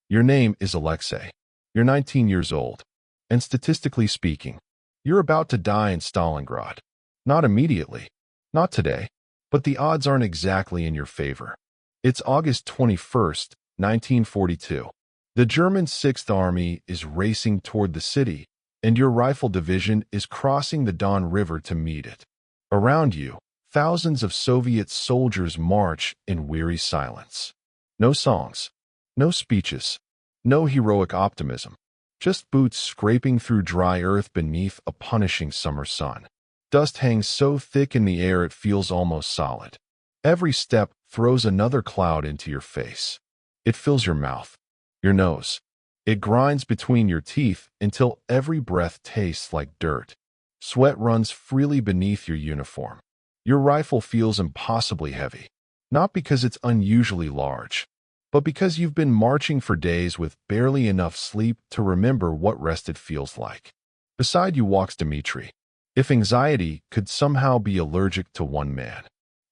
Your name is Alexei. You're 19 years old. And statistically speaking, you're about to die in Stalingrad. Not immediately. Not today. But the odds aren't exactly in your favor. It's August 21st, 1942. The German Sixth Army is racing toward the city, and your rifle division is crossing the Don River to meet it. Around you, thousands of Soviet soldiers march in weary silence. No songs, no speeches, no heroic optimism. Just boots scraping through dry earth beneath a punishing summer sun. Dust hangs so thick in the air it feels almost solid. Every step throws another cloud into your face. It fills your mouth, your nose. It grinds between your teeth until every breath tastes like dirt. Sweat runs freely beneath your uniform. Your rifle feels impossibly heavy, not because it's unusually large, but because you've been marching for days with barely enough sleep to remember what rested feels like. Beside you walks Dmitri. If anxiety could somehow be allergic to one man,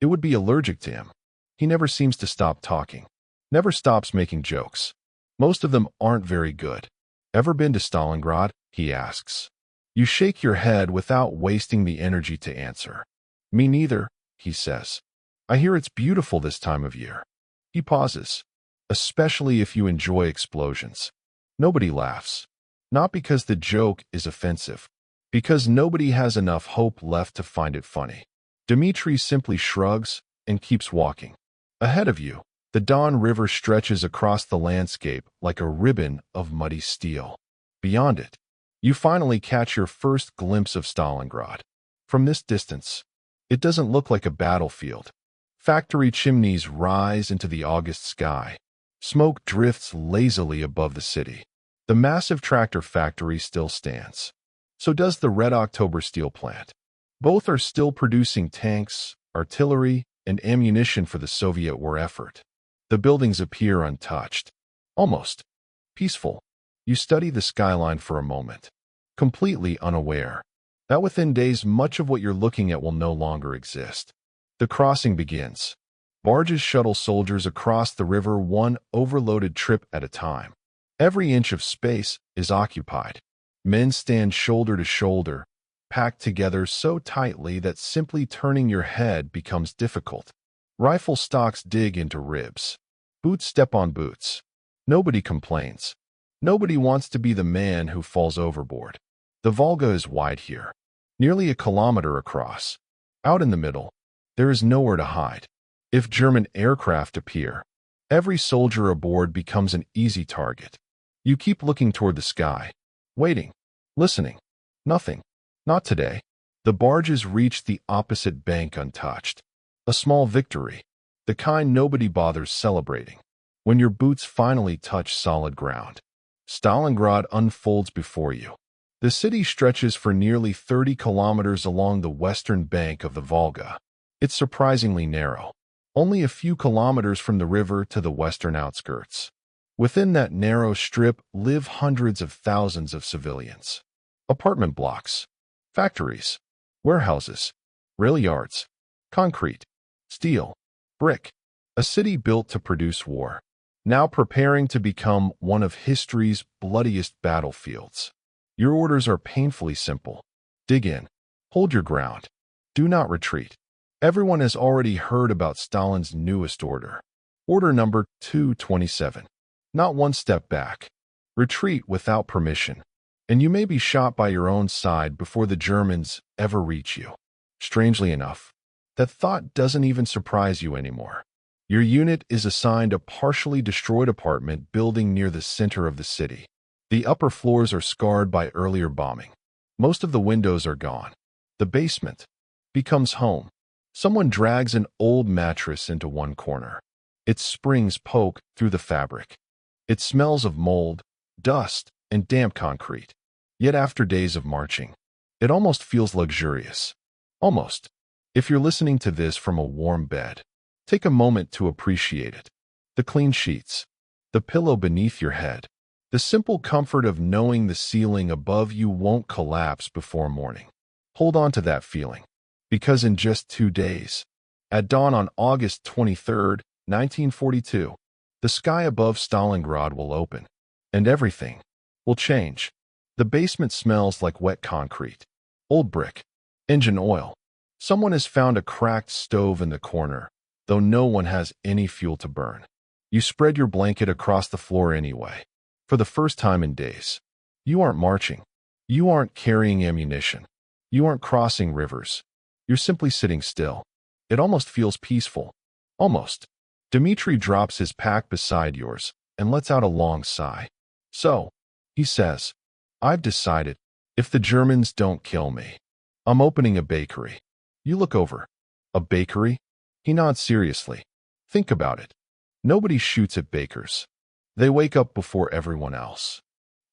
it would be allergic to him. He never seems to stop talking, never stops making jokes. Most of them aren't very good. Ever been to Stalingrad? He asks. You shake your head without wasting the energy to answer. Me neither, he says. I hear it's beautiful this time of year. He pauses. Especially if you enjoy explosions. Nobody laughs. Not because the joke is offensive. Because nobody has enough hope left to find it funny. Dmitri simply shrugs and keeps walking. Ahead of you, the Don River stretches across the landscape like a ribbon of muddy steel. Beyond it, you finally catch your first glimpse of Stalingrad. From this distance, it doesn't look like a battlefield. Factory chimneys rise into the August sky. Smoke drifts lazily above the city. The massive tractor factory still stands. So does the Red October steel plant. Both are still producing tanks, artillery, and ammunition for the Soviet war effort. The buildings appear untouched. Almost peaceful. You study the skyline for a moment, completely unaware that within days much of what you're looking at will no longer exist. The crossing begins. Barges shuttle soldiers across the river one overloaded trip at a time. Every inch of space is occupied. Men stand shoulder to shoulder, packed together so tightly that simply turning your head becomes difficult. Rifle stocks dig into ribs. Boots step on boots. Nobody complains. Nobody wants to be the man who falls overboard. The Volga is wide here, nearly a kilometer across. Out in the middle, there is nowhere to hide. If German aircraft appear, every soldier aboard becomes an easy target. You keep looking toward the sky, waiting, listening. Nothing. Not today. The barges reach the opposite bank untouched. A small victory, the kind nobody bothers celebrating. When your boots finally touch solid ground, Stalingrad unfolds before you. The city stretches for nearly 30 kilometers along the western bank of the Volga. It's surprisingly narrow. Only a few kilometers from the river to the western outskirts. Within that narrow strip live hundreds of thousands of civilians. Apartment blocks, factories, warehouses, rail yards, concrete, steel, brick. A city built to produce war, now preparing to become one of history's bloodiest battlefields. Your orders are painfully simple. Dig in. Hold your ground. Do not retreat. Everyone has already heard about Stalin's newest order. Order number 227. Not one step back. Retreat without permission. And you may be shot by your own side before the Germans ever reach you. Strangely enough, that thought doesn't even surprise you anymore. Your unit is assigned a partially destroyed apartment building near the center of the city. The upper floors are scarred by earlier bombing. Most of the windows are gone. The basement becomes home. Someone drags an old mattress into one corner. Its springs poke through the fabric. It smells of mold, dust, and damp concrete. Yet after days of marching, it almost feels luxurious. Almost. If you're listening to this from a warm bed, take a moment to appreciate it. The clean sheets, the pillow beneath your head, the simple comfort of knowing the ceiling above you won't collapse before morning. Hold on to that feeling. Because in just 2 days, at dawn on August 23rd, 1942, The sky above Stalingrad will open, and everything will change. The basement smells like wet concrete, old brick, engine oil. Someone has found a cracked stove in the corner, though no one has any fuel to burn. You spread your blanket across the floor anyway. For the first time in days, you aren't marching. You aren't carrying ammunition. You aren't crossing rivers. You're simply sitting still. It almost feels peaceful. Almost. Dmitri drops his pack beside yours and lets out a long sigh. So, he says, I've decided, if the Germans don't kill me, I'm opening a bakery. You look over. A bakery? He nods seriously. Think about it. Nobody shoots at bakers. They wake up before everyone else.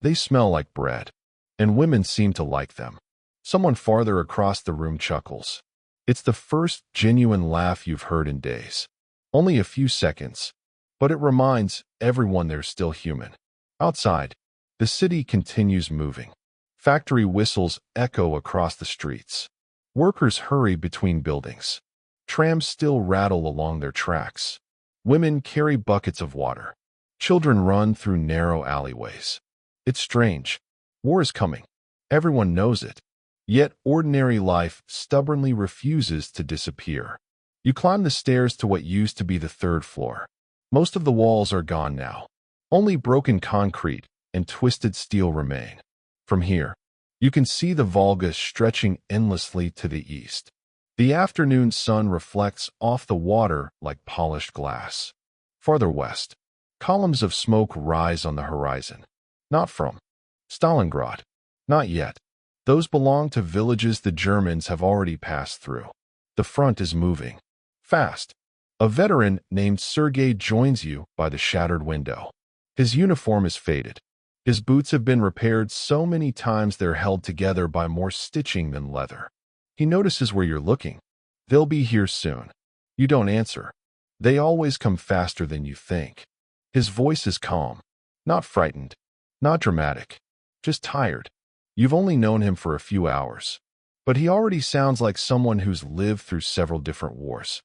They smell like bread, and women seem to like them. Someone farther across the room chuckles. It's the first genuine laugh you've heard in days. Only a few seconds, but it reminds everyone they're still human. Outside, the city continues moving. Factory whistles echo across the streets. Workers hurry between buildings. Trams still rattle along their tracks. Women carry buckets of water. Children run through narrow alleyways. It's strange. War is coming. Everyone knows it. Yet ordinary life stubbornly refuses to disappear. You climb the stairs to what used to be the third floor. Most of the walls are gone now. Only broken concrete and twisted steel remain. From here, you can see the Volga stretching endlessly to the east. The afternoon sun reflects off the water like polished glass. Farther west, columns of smoke rise on the horizon. Not from Stalingrad. Not yet. Those belong to villages the Germans have already passed through. The front is moving. Fast. A veteran named Sergei joins you by the shattered window. His uniform is faded. His boots have been repaired so many times they're held together by more stitching than leather. He notices where you're looking. They'll be here soon. You don't answer. They always come faster than you think. His voice is calm. Not frightened. Not dramatic. Just tired. You've only known him for a few hours. But he already sounds like someone who's lived through several different wars.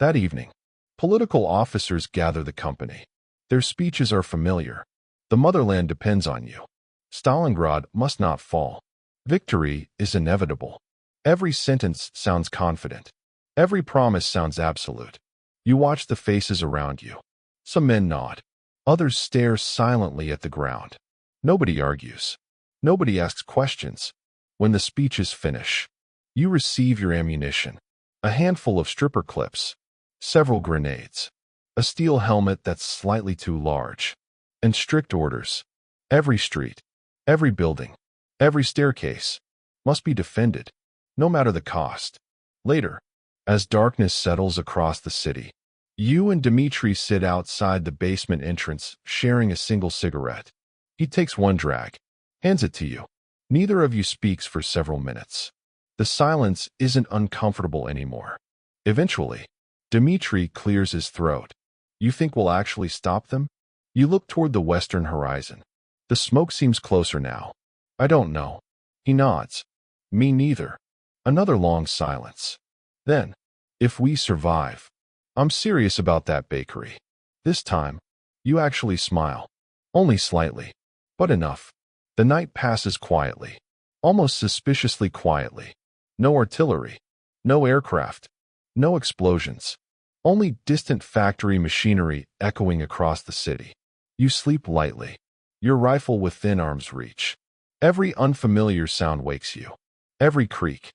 That evening, political officers gather the company. Their speeches are familiar. The motherland depends on you. Stalingrad must not fall. Victory is inevitable. Every sentence sounds confident. Every promise sounds absolute. You watch the faces around you. Some men nod. Others stare silently at the ground. Nobody argues. Nobody asks questions. When the speeches finish, you receive your ammunition. A handful of stripper clips. Several grenades. A steel helmet that's slightly too large. And strict orders. Every street, every building, every staircase must be defended, no matter the cost. Later, as darkness settles across the city, you and Dmitri sit outside the basement entrance, sharing a single cigarette. He takes one drag, hands it to you. Neither of you speaks for several minutes. The silence isn't uncomfortable anymore. Eventually, Dmitri clears his throat. You think we'll actually stop them? You look toward the western horizon. The smoke seems closer now. I don't know. He nods. Me neither. Another long silence. Then, if we survive, I'm serious about that bakery. This time, you actually smile. Only slightly, but enough. The night passes quietly, almost suspiciously quietly. No artillery, no aircraft, no explosions. Only distant factory machinery echoing across the city. You sleep lightly, your rifle within arm's reach. Every unfamiliar sound wakes you. Every creak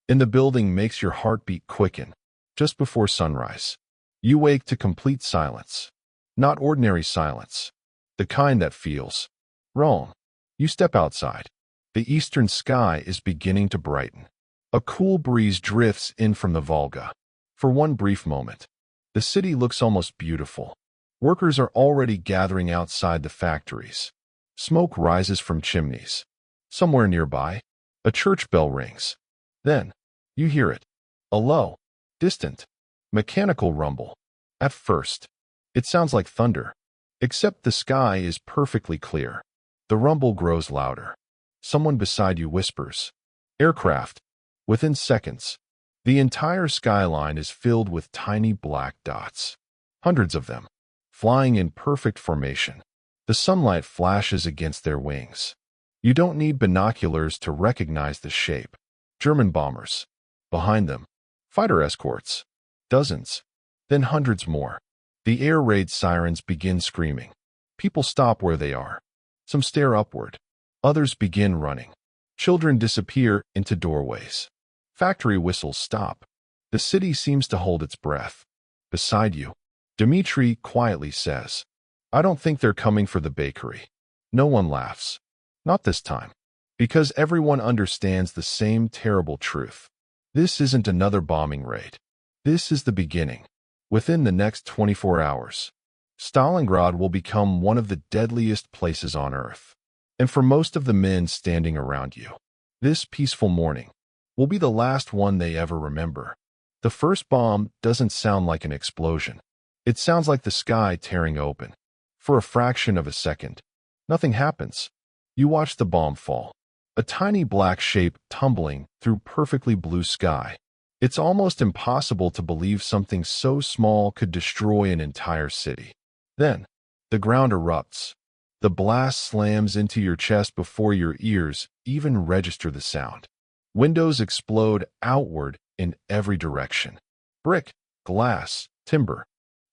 in the building makes your heartbeat quicken. Just before sunrise, you wake to complete silence. Not ordinary silence. The kind that feels wrong. You step outside. The eastern sky is beginning to brighten. A cool breeze drifts in from the Volga. For one brief moment, the city looks almost beautiful. Workers are already gathering outside the factories. Smoke rises from chimneys. Somewhere nearby, a church bell rings. Then, you hear it. A low, distant, mechanical rumble. At first, it sounds like thunder. Except the sky is perfectly clear. The rumble grows louder. Someone beside you whispers, "Aircraft." Within seconds, the entire skyline is filled with tiny black dots. Hundreds of them. flying in perfect formation. The sunlight flashes against their wings. You don't need binoculars to recognize the shape. German bombers. Behind them, fighter escorts. Dozens. Then hundreds more. The air raid sirens begin screaming. People stop where they are. Some stare upward. Others begin running. Children disappear into doorways. Factory whistles stop. The city seems to hold its breath. Beside you, Dmitri quietly says, "I don't think they're coming for the bakery." No one laughs. Not this time. Because everyone understands the same terrible truth. This isn't another bombing raid. This is the beginning. Within the next 24 hours, Stalingrad will become one of the deadliest places on Earth. And for most of the men standing around you, this peaceful morning will be the last one they ever remember. The first bomb doesn't sound like an explosion. It sounds like the sky tearing open. For a fraction of a second, nothing happens. You watch the bomb fall. A tiny black shape tumbling through perfectly blue sky. It's almost impossible to believe something so small could destroy an entire city. Then, the ground erupts. The blast slams into your chest before your ears even register the sound. Windows explode outward in every direction. Brick, glass, timber,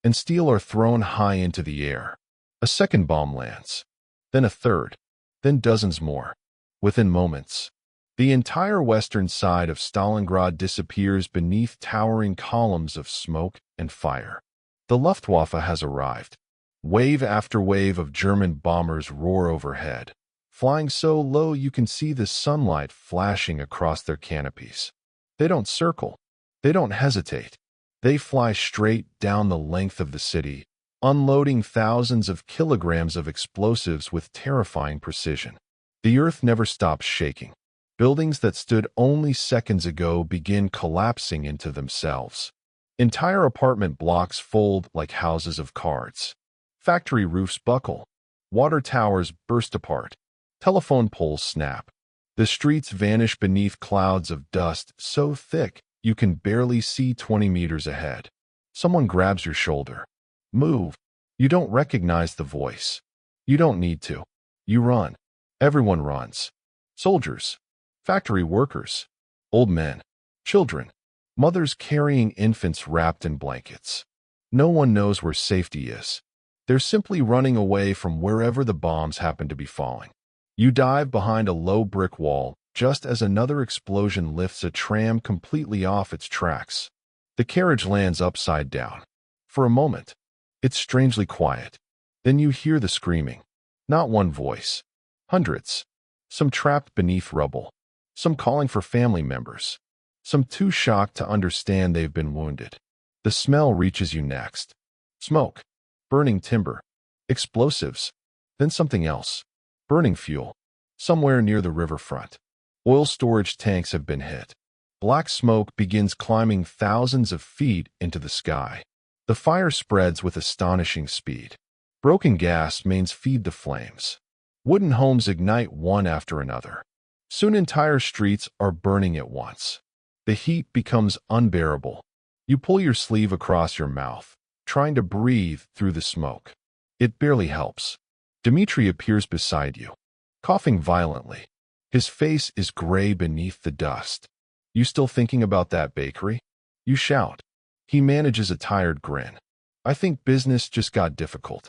and steel are thrown high into the air. A second bomb lands. Then a third. Then dozens more. Within moments, the entire western side of Stalingrad disappears beneath towering columns of smoke and fire. The Luftwaffe has arrived. Wave after wave of German bombers roar overhead, flying so low you can see the sunlight flashing across their canopies. They don't circle. They don't hesitate. They fly straight down the length of the city, unloading thousands of kilograms of explosives with terrifying precision. The earth never stops shaking. Buildings that stood only seconds ago begin collapsing into themselves. Entire apartment blocks fold like houses of cards. Factory roofs buckle. Water towers burst apart. Telephone poles snap. The streets vanish beneath clouds of dust so thick you can barely see 20 meters ahead. Someone grabs your shoulder. Move. You don't recognize the voice. You don't need to. You run. Everyone runs. Soldiers. Factory workers. Old men. Children. Mothers carrying infants wrapped in blankets. No one knows where safety is. They're simply running away from wherever the bombs happen to be falling. You dive behind a low brick wall just as another explosion lifts a tram completely off its tracks. The carriage lands upside down. For a moment, it's strangely quiet. Then you hear the screaming. Not one voice. Hundreds. Some trapped beneath rubble. Some calling for family members. Some too shocked to understand they've been wounded. The smell reaches you next. Smoke. Burning timber. Explosives. Then something else. Burning fuel. Somewhere near the riverfront. Oil storage tanks have been hit. Black smoke begins climbing thousands of feet into the sky. The fire spreads with astonishing speed. Broken gas mains feed the flames. Wooden homes ignite one after another. Soon entire streets are burning at once. The heat becomes unbearable. You pull your sleeve across your mouth, trying to breathe through the smoke. It barely helps. Dmitri appears beside you, coughing violently. His face is gray beneath the dust. You still thinking about that bakery? You shout. He manages a tired grin. I think business just got difficult.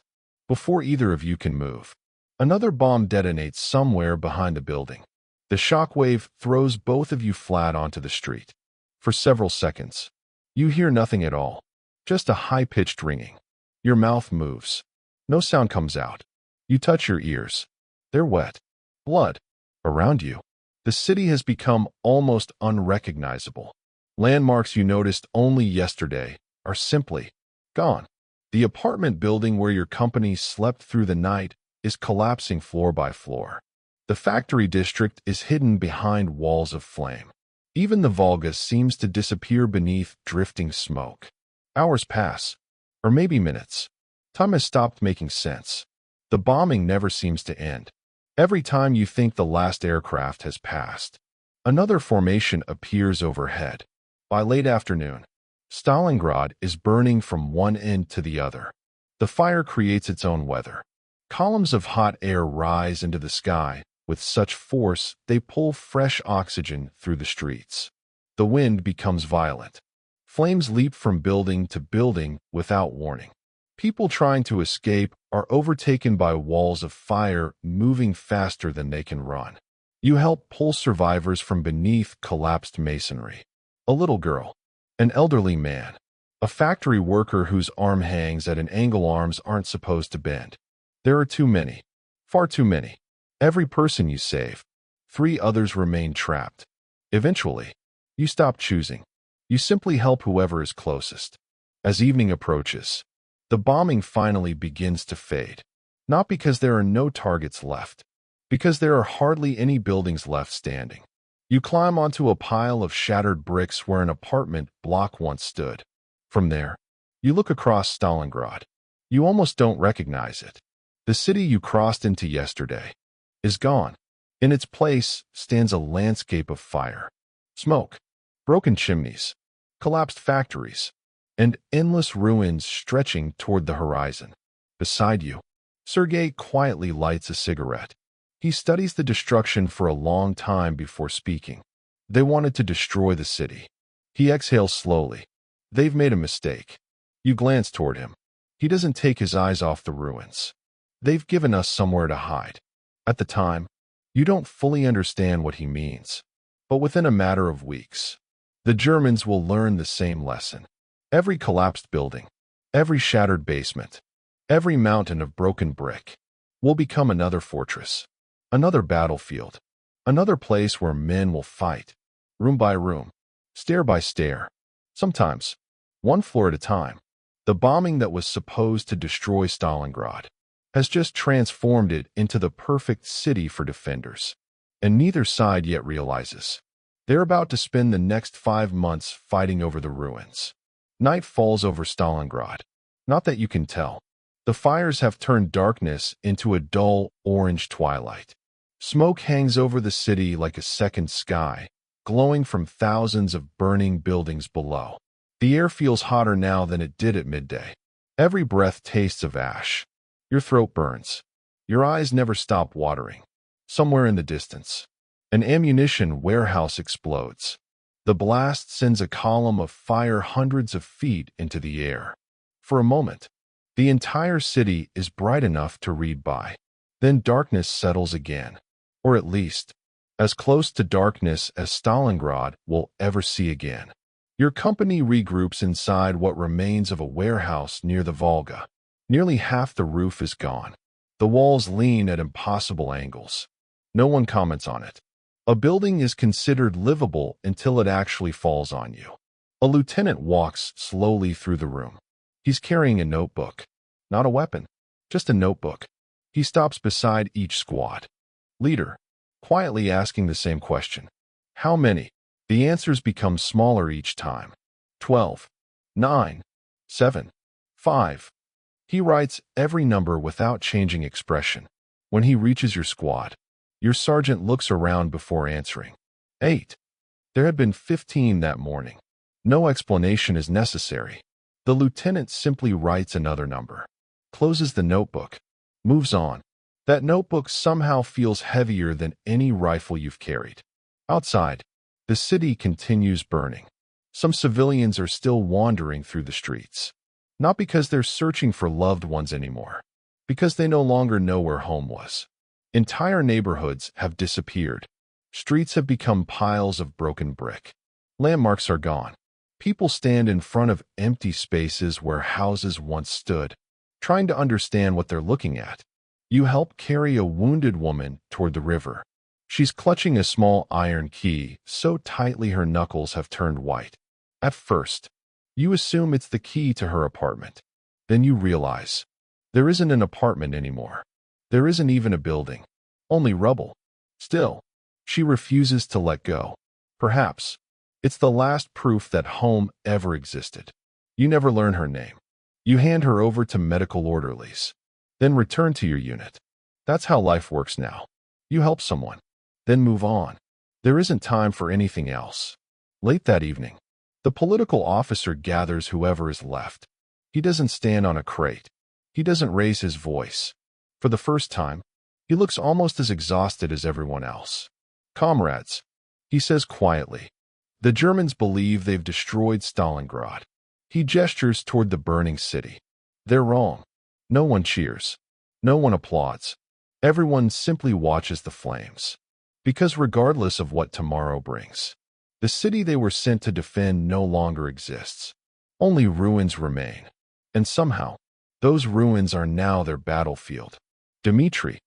Before either of you can move, another bomb detonates somewhere behind the building. The shockwave throws both of you flat onto the street. For several seconds, you hear nothing at all, just a high-pitched ringing. Your mouth moves. No sound comes out. You touch your ears. They're wet. Blood. Around you, the city has become almost unrecognizable. Landmarks you noticed only yesterday are simply gone. The apartment building where your company slept through the night is collapsing floor by floor. The factory district is hidden behind walls of flame. Even the Volga seems to disappear beneath drifting smoke. Hours pass, or maybe minutes. Time has stopped making sense. The bombing never seems to end. Every time you think the last aircraft has passed, another formation appears overhead. By late afternoon, Stalingrad is burning from one end to the other. The fire creates its own weather. Columns of hot air rise into the sky with such force they pull fresh oxygen through the streets. The wind becomes violent. Flames leap from building to building without warning. People trying to escape are overtaken by walls of fire moving faster than they can run. You help pull survivors from beneath collapsed masonry. A little girl, an elderly man, a factory worker whose arm hangs at an angle arms aren't supposed to bend. There are too many. Far too many. Every person you save, 3 others remain trapped. Eventually, you stop choosing. You simply help whoever is closest. As evening approaches, the bombing finally begins to fade. Not because there are no targets left, because there are hardly any buildings left standing. You climb onto a pile of shattered bricks where an apartment block once stood. From there, you look across Stalingrad. You almost don't recognize it. The city you crossed into yesterday is gone. In its place stands a landscape of fire, smoke, broken chimneys, collapsed factories, and endless ruins stretching toward the horizon. Beside you, Sergei quietly lights a cigarette. He studies the destruction for a long time before speaking. They wanted to destroy the city. He exhales slowly. They've made a mistake. You glance toward him. He doesn't take his eyes off the ruins. They've given us somewhere to hide. At the time, you don't fully understand what he means. But within a matter of weeks, the Germans will learn the same lesson. Every collapsed building, every shattered basement, every mountain of broken brick will become another fortress, another battlefield, another place where men will fight, room by room, stair by stair, sometimes one floor at a time. The bombing that was supposed to destroy Stalingrad has just transformed it into the perfect city for defenders. And neither side yet realizes. They're about to spend the next 5 months fighting over the ruins. Night falls over Stalingrad. Not that you can tell. The fires have turned darkness into a dull orange twilight. Smoke hangs over the city like a second sky, glowing from thousands of burning buildings below. The air feels hotter now than it did at midday. Every breath tastes of ash. Your throat burns. Your eyes never stop watering. Somewhere in the distance, an ammunition warehouse explodes. The blast sends a column of fire hundreds of feet into the air. For a moment, the entire city is bright enough to read by. Then darkness settles again, or at least, as close to darkness as Stalingrad will ever see again. Your company regroups inside what remains of a warehouse near the Volga. Nearly half the roof is gone. The walls lean at impossible angles. No one comments on it. A building is considered livable until it actually falls on you. A lieutenant walks slowly through the room. He's carrying a notebook. Not a weapon, just a notebook. He stops beside each squad leader, quietly asking the same question. How many? The answers become smaller each time. 12, 9, 7, 5. He writes every number without changing expression. When he reaches your squad, your sergeant looks around before answering. 8. There had been 15 that morning. No explanation is necessary. The lieutenant simply writes another number, closes the notebook, moves on. That notebook somehow feels heavier than any rifle you've carried. Outside, the city continues burning. Some civilians are still wandering through the streets. Not because they're searching for loved ones anymore, because they no longer know where home was. Entire neighborhoods have disappeared. Streets have become piles of broken brick. Landmarks are gone. People stand in front of empty spaces where houses once stood, trying to understand what they're looking at. You help carry a wounded woman toward the river. She's clutching a small iron key so tightly her knuckles have turned white. At first, you assume it's the key to her apartment. Then you realize there isn't an apartment anymore. There isn't even a building. Only rubble. Still, she refuses to let go. Perhaps it's the last proof that home ever existed. You never learn her name. You hand her over to medical orderlies, then return to your unit. That's how life works now. You help someone, then move on. There isn't time for anything else. Late that evening, the political officer gathers whoever is left. He doesn't stand on a crate. He doesn't raise his voice. For the first time, he looks almost as exhausted as everyone else. Comrades, he says quietly, the Germans believe they've destroyed Stalingrad. He gestures toward the burning city. They're wrong. No one cheers. No one applauds. Everyone simply watches the flames. Because regardless of what tomorrow brings, the city they were sent to defend no longer exists. Only ruins remain. And somehow, those ruins are now their battlefield. Dmitri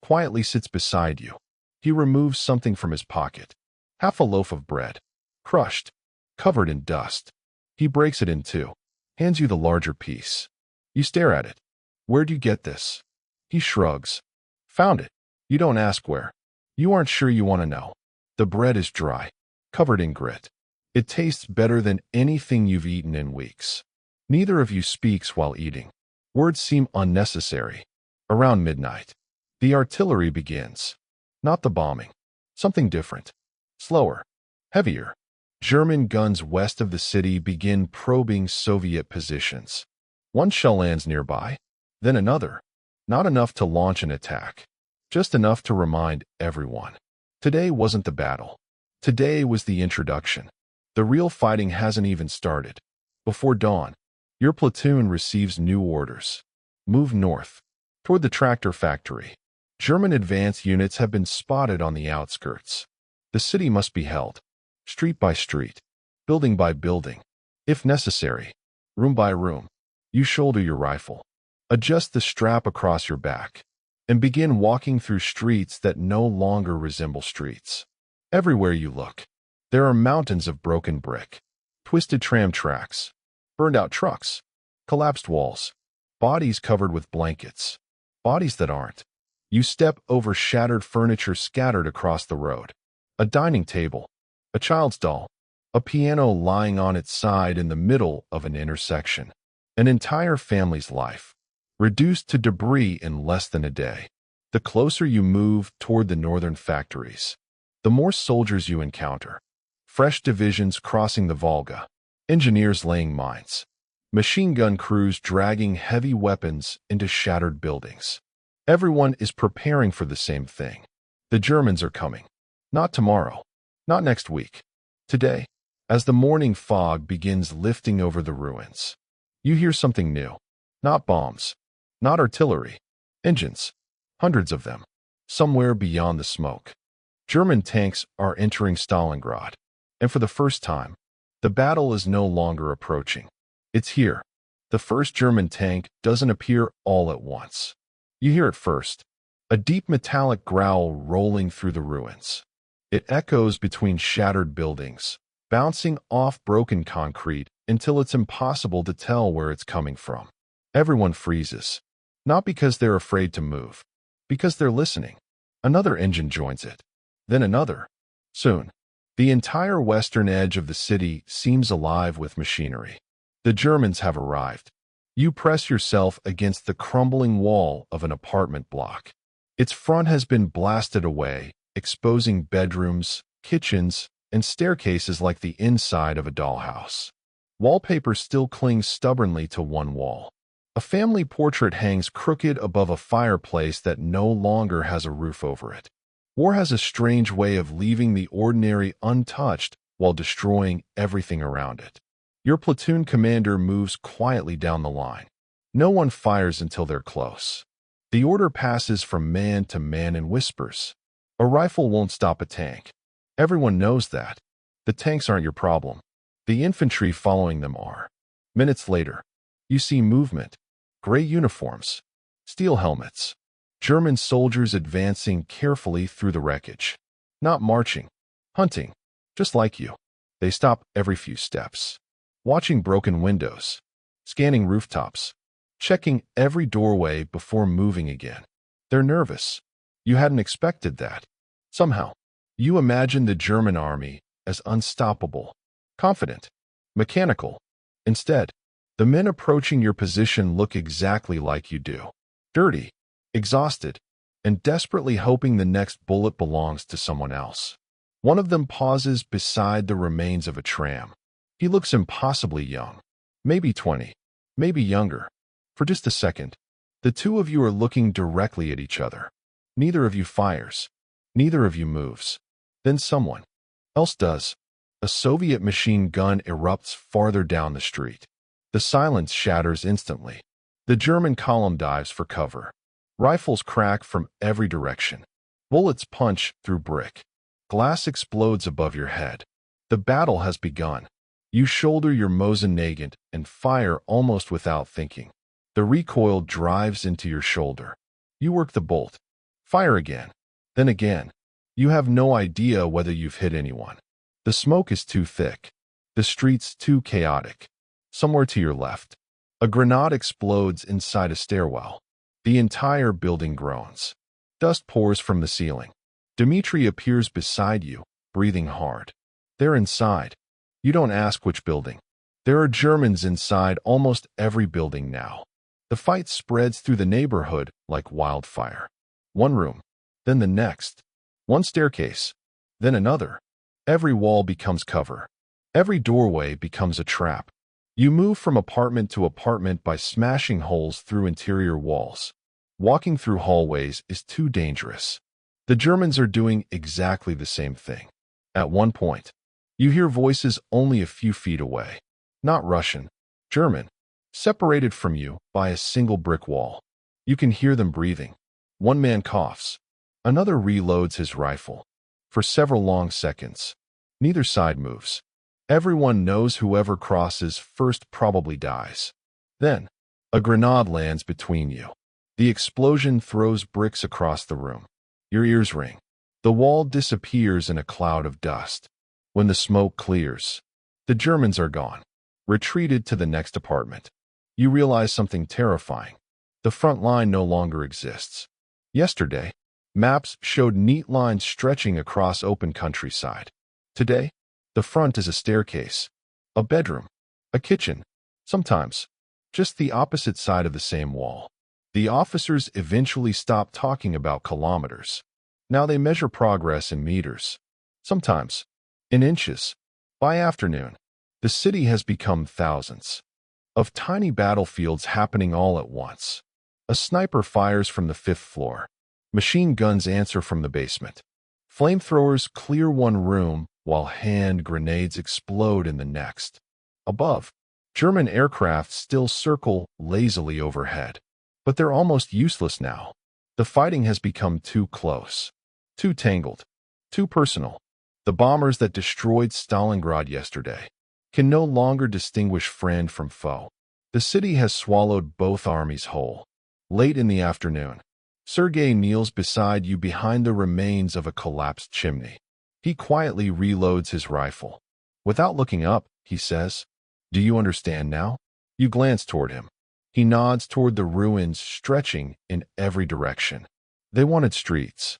quietly sits beside you. He removes something from his pocket. Half a loaf of bread. Crushed. Covered in dust. He breaks it in two. Hands you the larger piece. You stare at it. Where'd you get this? He shrugs. Found it. You don't ask where. You aren't sure you want to know. The bread is dry. Covered in grit. It tastes better than anything you've eaten in weeks. Neither of you speaks while eating. Words seem unnecessary. Around midnight, the artillery begins. Not the bombing. Something different. Slower. Heavier. German guns west of the city begin probing Soviet positions. One shell lands nearby, then another. Not enough to launch an attack. Just enough to remind everyone. Today wasn't the battle. Today was the introduction. The real fighting hasn't even started. Before dawn, your platoon receives new orders. Move north, toward the tractor factory. German advance units have been spotted on the outskirts. The city must be held, street by street, building by building. If necessary, room by room. You shoulder your rifle, adjust the strap across your back, and begin walking through streets that no longer resemble streets. Everywhere you look, there are mountains of broken brick, twisted tram tracks, burned-out trucks, collapsed walls, bodies covered with blankets, bodies that aren't. You step over shattered furniture scattered across the road. A dining table, a child's doll, a piano lying on its side in the middle of an intersection. An entire family's life, reduced to debris in less than a day. The closer you move toward the northern factories, the more soldiers you encounter. Fresh divisions crossing the Volga, engineers laying mines, machine gun crews dragging heavy weapons into shattered buildings. Everyone is preparing for the same thing. The Germans are coming. Not tomorrow. Not next week. Today, as the morning fog begins lifting over the ruins, you hear something new. Not bombs. Not artillery. Engines. Hundreds of them. Somewhere beyond the smoke. German tanks are entering Stalingrad. And for the first time, the battle is no longer approaching. It's here. The first German tank doesn't appear all at once. You hear it first. A deep metallic growl rolling through the ruins. It echoes between shattered buildings, bouncing off broken concrete until it's impossible to tell where it's coming from. Everyone freezes. Not because they're afraid to move. Because they're listening. Another engine joins it. Then another. Soon, the entire western edge of the city seems alive with machinery. The Germans have arrived. You press yourself against the crumbling wall of an apartment block. Its front has been blasted away, exposing bedrooms, kitchens, and staircases like the inside of a dollhouse. Wallpaper still clings stubbornly to one wall. A family portrait hangs crooked above a fireplace that no longer has a roof over it. War has a strange way of leaving the ordinary untouched while destroying everything around it. Your platoon commander moves quietly down the line. No one fires until they're close. The order passes from man to man in whispers. A rifle won't stop a tank. Everyone knows that. The tanks aren't your problem. The infantry following them are. Minutes later, you see movement. Gray uniforms. Steel helmets. German soldiers advancing carefully through the wreckage. Not marching. Hunting. Just like you. They stop every few steps. Watching broken windows. Scanning rooftops. Checking every doorway before moving again. They're nervous. You hadn't expected that. Somehow, you imagine the German army as unstoppable, confident, mechanical. Instead, the men approaching your position look exactly like you do. Dirty, exhausted, and desperately hoping the next bullet belongs to someone else. One of them pauses beside the remains of a tram. He looks impossibly young. Maybe 20, maybe younger. For just a second, The two of you are looking directly at each other. Neither of you fires. Neither of you moves. Then someone else does. A Soviet machine gun erupts farther down the street. The silence shatters instantly. The German column dives for cover. Rifles crack from every direction. Bullets punch through brick. Glass explodes above your head. The battle has begun. You shoulder your Mosin Nagant and fire almost without thinking. The recoil drives into your shoulder. You work the bolt. Fire again. Then again. You have no idea whether you've hit anyone. The smoke is too thick. The streets too chaotic. Somewhere to your left, a grenade explodes inside a stairwell. The entire building groans. Dust pours from the ceiling. Dmitri appears beside you, breathing hard. They're inside. You don't ask which building. There are Germans inside almost every building now. The fight spreads through the neighborhood like wildfire. One room, then the next. One staircase, then another. Every wall becomes cover. Every doorway becomes a trap. You move from apartment to apartment by smashing holes through interior walls. Walking through hallways is too dangerous. The Germans are doing exactly the same thing. At one point, you hear voices only a few feet away. Not Russian, German, separated from you by a single brick wall. You can hear them breathing. One man coughs. Another reloads his rifle. For several long seconds, neither side moves. Everyone knows whoever crosses first probably dies. Then, a grenade lands between you. The explosion throws bricks across the room. Your ears ring. The wall disappears in a cloud of dust. When the smoke clears, the Germans are gone, retreated to the next apartment. You realize something terrifying. The front line no longer exists. Yesterday, maps showed neat lines stretching across open countryside. Today, the front is a staircase, a bedroom, a kitchen, sometimes just the opposite side of the same wall. The officers eventually stop talking about kilometers. Now they measure progress in meters, sometimes in inches. By afternoon, the city has become thousands of tiny battlefields happening all at once. A sniper fires from the 5th floor. Machine guns answer from the basement. Flamethrowers clear one room while hand grenades explode in the next. Above, German aircraft still circle lazily overhead. But they're almost useless now. The fighting has become too close, too tangled, too personal. The bombers that destroyed Stalingrad yesterday can no longer distinguish friend from foe. The city has swallowed both armies whole. Late in the afternoon, Sergei kneels beside you behind the remains of a collapsed chimney. He quietly reloads his rifle. Without looking up, he says, "Do you understand now?" You glance toward him. He nods toward the ruins stretching in every direction. They wanted streets.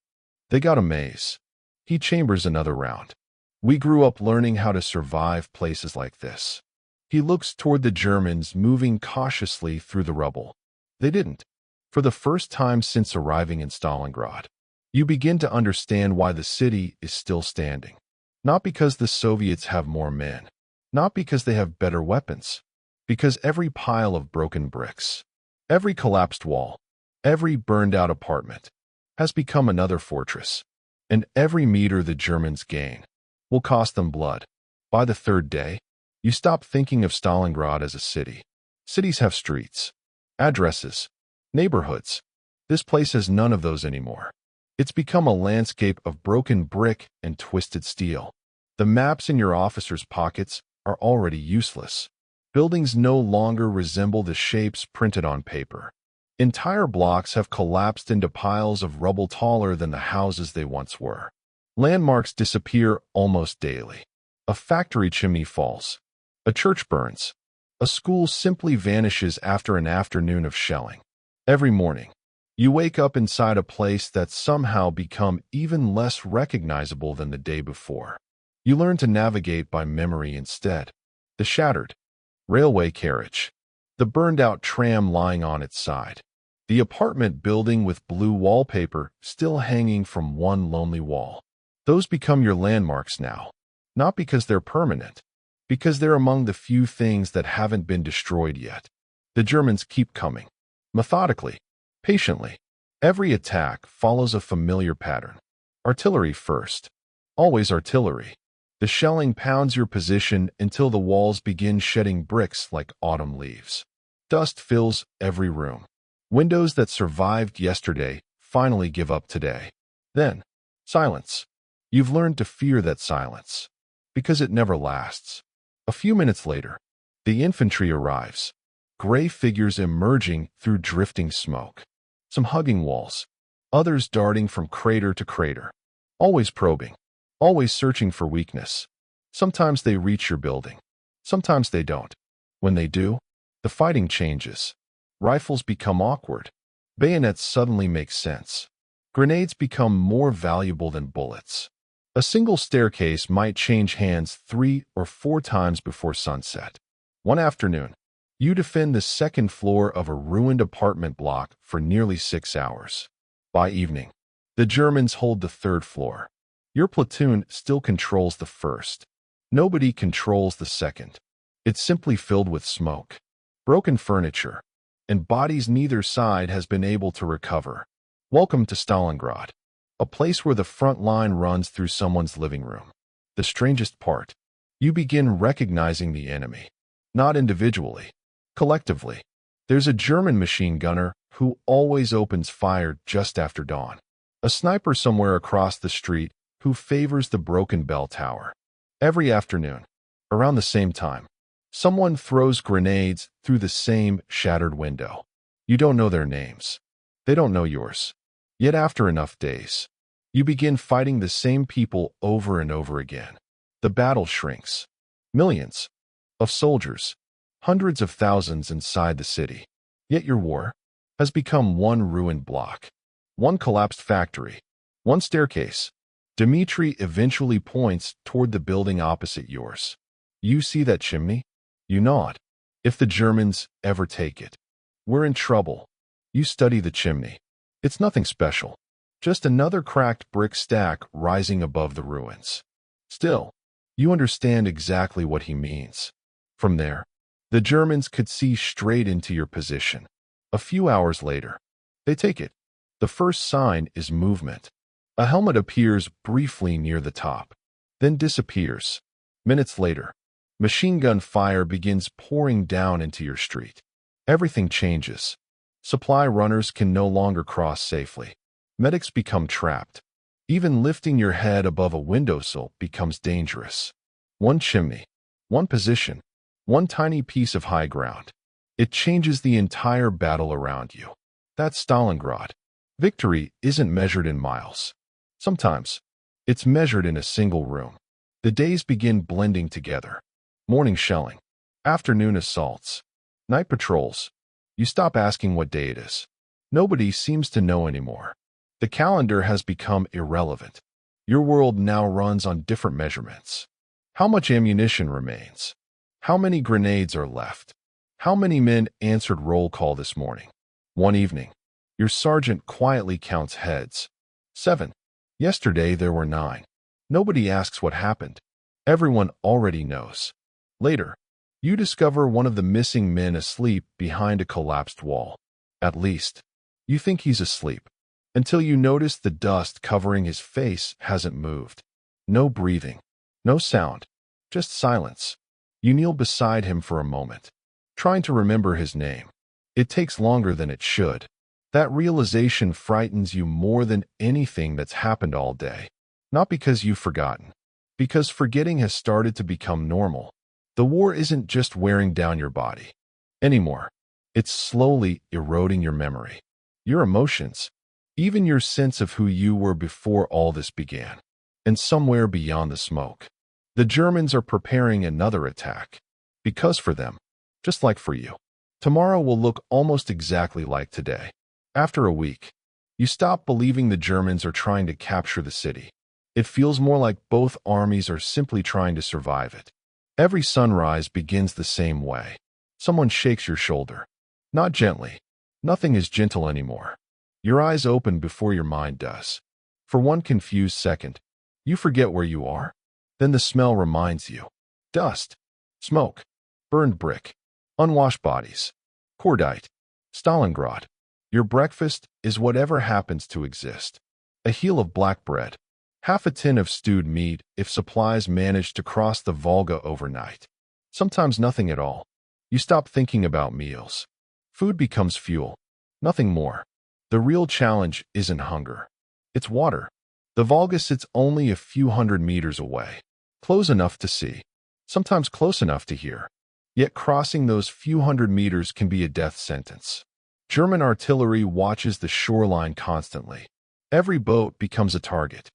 They got a maze. He chambers another round. We grew up learning how to survive places like this. He looks toward the Germans moving cautiously through the rubble. They didn't. For the first time since arriving in Stalingrad, you begin to understand why the city is still standing. Not because the Soviets have more men. Not because they have better weapons. Because every pile of broken bricks, every collapsed wall, every burned-out apartment has become another fortress. And every meter the Germans gain will cost them blood. By the third day, you stop thinking of Stalingrad as a city. Cities have streets, addresses, neighborhoods. This place has none of those anymore. It's become a landscape of broken brick and twisted steel. The maps in your officers' pockets are already useless. Buildings no longer resemble the shapes printed on paper. Entire blocks have collapsed into piles of rubble taller than the houses they once were. Landmarks disappear almost daily. A factory chimney falls. A church burns. A school simply vanishes after an afternoon of shelling. Every morning, you wake up inside a place that's somehow become even less recognizable than the day before. You learn to navigate by memory instead. The shattered railway carriage. The burned-out tram lying on its side. The apartment building with blue wallpaper still hanging from one lonely wall. Those become your landmarks now. Not because they're permanent. Because they're among the few things that haven't been destroyed yet. The Germans keep coming. Methodically. Patiently. Every attack follows a familiar pattern. Artillery first. Always artillery. The shelling pounds your position until the walls begin shedding bricks like autumn leaves. Dust fills every room. Windows that survived yesterday finally give up today. Then, silence. You've learned to fear that silence, because it never lasts. A few minutes later, the infantry arrives, gray figures emerging through drifting smoke. Some hugging walls, others darting from crater to crater. Always probing, always searching for weakness. Sometimes they reach your building, sometimes they don't. When they do, the fighting changes. Rifles become awkward. Bayonets suddenly make sense. Grenades become more valuable than bullets. A single staircase might change hands 3 or 4 times before sunset. One afternoon, you defend the second floor of a ruined apartment block for nearly 6 hours. By evening, the Germans hold the third floor. Your platoon still controls the first. Nobody controls the second. It's simply filled with smoke, broken furniture, and bodies neither side has been able to recover. Welcome to Stalingrad, a place where the front line runs through someone's living room. The strangest part, you begin recognizing the enemy, not individually, collectively. There's a German machine gunner who always opens fire just after dawn. A sniper somewhere across the street who favors the broken bell tower. Every afternoon, around the same time, someone throws grenades through the same shattered window. You don't know their names. They don't know yours. Yet after enough days, you begin fighting the same people over and over again. The battle shrinks. Millions of soldiers, hundreds of thousands inside the city. Yet your war has become one ruined block, one collapsed factory, one staircase. Dmitri eventually points toward the building opposite yours. You see that chimney? You nod. If the Germans ever take it, we're in trouble. You study the chimney. It's nothing special, just another cracked brick stack rising above the ruins. Still, you understand exactly what he means. From there, the Germans could see straight into your position. A few hours later, they take it. The first sign is movement. A helmet appears briefly near the top, then disappears. Minutes later, machine gun fire begins pouring down into your street. Everything changes. Supply runners can no longer cross safely. Medics become trapped. Even lifting your head above a windowsill becomes dangerous. One chimney, one position, one tiny piece of high ground. It changes the entire battle around you. That's Stalingrad. Victory isn't measured in miles. Sometimes, it's measured in a single room. The days begin blending together. Morning shelling, afternoon assaults, night patrols. You stop asking what day it is. Nobody seems to know anymore. The calendar has become irrelevant. Your world now runs on different measurements. How much ammunition remains? How many grenades are left? How many men answered roll call this morning? One evening, your sergeant quietly counts heads. 7. Yesterday there were 9. Nobody asks what happened. Everyone already knows. Later, you discover one of the missing men asleep behind a collapsed wall. At least, you think he's asleep, until you notice the dust covering his face hasn't moved. No breathing, no sound, just silence. You kneel beside him for a moment, trying to remember his name. It takes longer than it should. That realization frightens you more than anything that's happened all day. Not because you've forgotten, because forgetting has started to become normal. The war isn't just wearing down your body anymore. It's slowly eroding your memory, your emotions, even your sense of who you were before all this began. And somewhere beyond the smoke, the Germans are preparing another attack. Because for them, just like for you, tomorrow will look almost exactly like today. After a week, you stop believing the Germans are trying to capture the city. It feels more like both armies are simply trying to survive it. Every sunrise begins the same way. Someone shakes your shoulder. Not gently. Nothing is gentle anymore. Your eyes open before your mind does. For one confused second, you forget where you are. Then the smell reminds you. Dust, smoke, burned brick, unwashed bodies. Cordite, Stalingrad. Your breakfast is whatever happens to exist. A heel of black bread, half a tin of stewed meat if supplies manage to cross the Volga overnight. Sometimes nothing at all. You stop thinking about meals. Food becomes fuel, nothing more. The real challenge isn't hunger. It's water. The Volga sits only a few hundred meters away, close enough to see, sometimes close enough to hear. Yet crossing those few hundred meters can be a death sentence. German artillery watches the shoreline constantly. Every boat becomes a target.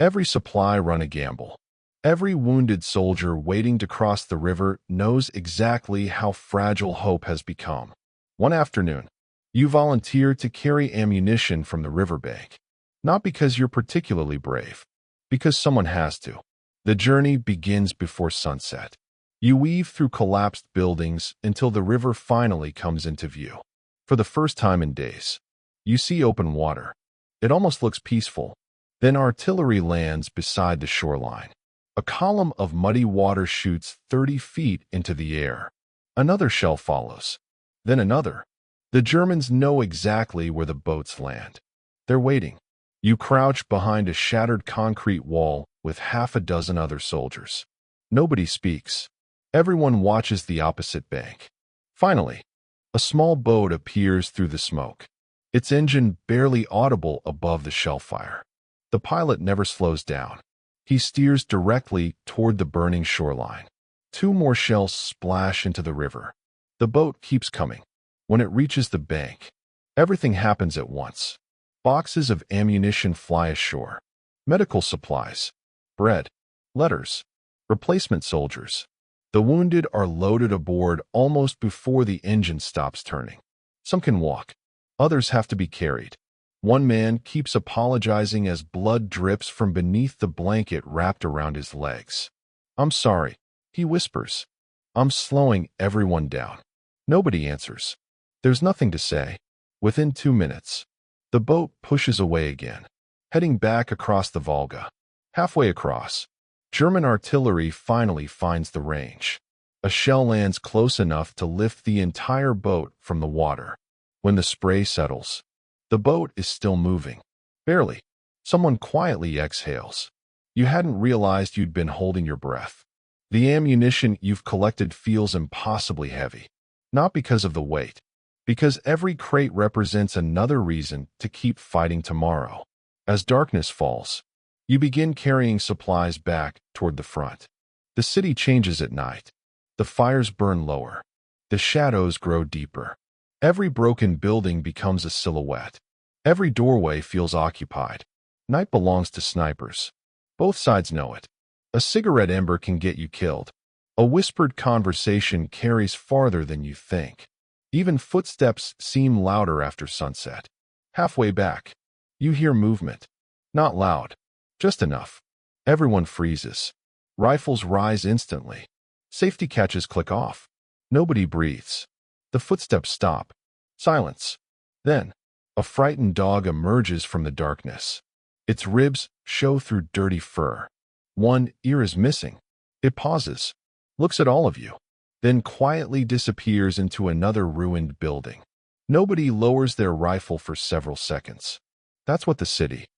Every supply run a gamble. Every wounded soldier waiting to cross the river knows exactly how fragile hope has become. One afternoon, you volunteer to carry ammunition from the riverbank. Not because you're particularly brave, because someone has to. The journey begins before sunset. You weave through collapsed buildings until the river finally comes into view. For the first time in days, you see open water. It almost looks peaceful. Then artillery lands beside the shoreline. A column of muddy water shoots 30 feet into the air. Another shell follows. Then another. The Germans know exactly where the boats land. They're waiting. You crouch behind a shattered concrete wall with half a dozen other soldiers. Nobody speaks. Everyone watches the opposite bank. Finally, a small boat appears through the smoke, its engine barely audible above the shellfire. The pilot never slows down. He steers directly toward the burning shoreline. 2 more shells splash into the river. The boat keeps coming. When it reaches the bank, everything happens at once. Boxes of ammunition fly ashore. Medical supplies, bread, letters, replacement soldiers. The wounded are loaded aboard almost before the engine stops turning. Some can walk. Others have to be carried. One man keeps apologizing as blood drips from beneath the blanket wrapped around his legs. "I'm sorry," he whispers. "I'm slowing everyone down." Nobody answers. There's nothing to say. Within 2 minutes, the boat pushes away again, heading back across the Volga. Halfway across, German artillery finally finds the range. A shell lands close enough to lift the entire boat from the water. When the spray settles, the boat is still moving. Barely. Someone quietly exhales. You hadn't realized you'd been holding your breath. The ammunition you've collected feels impossibly heavy. Not because of the weight, because every crate represents another reason to keep fighting tomorrow. As darkness falls, you begin carrying supplies back toward the front. The city changes at night. The fires burn lower. The shadows grow deeper. Every broken building becomes a silhouette. Every doorway feels occupied. Night belongs to snipers. Both sides know it. A cigarette ember can get you killed. A whispered conversation carries farther than you think. Even footsteps seem louder after sunset. Halfway back, you hear movement. Not loud, just enough. Everyone freezes. Rifles rise instantly. Safety catches click off. Nobody breathes. The footsteps stop. Silence. Then, a frightened dog emerges from the darkness. Its ribs show through dirty fur. One ear is missing. It pauses, looks at all of you, then quietly disappears into another ruined building. Nobody lowers their rifle for several seconds. That's what the city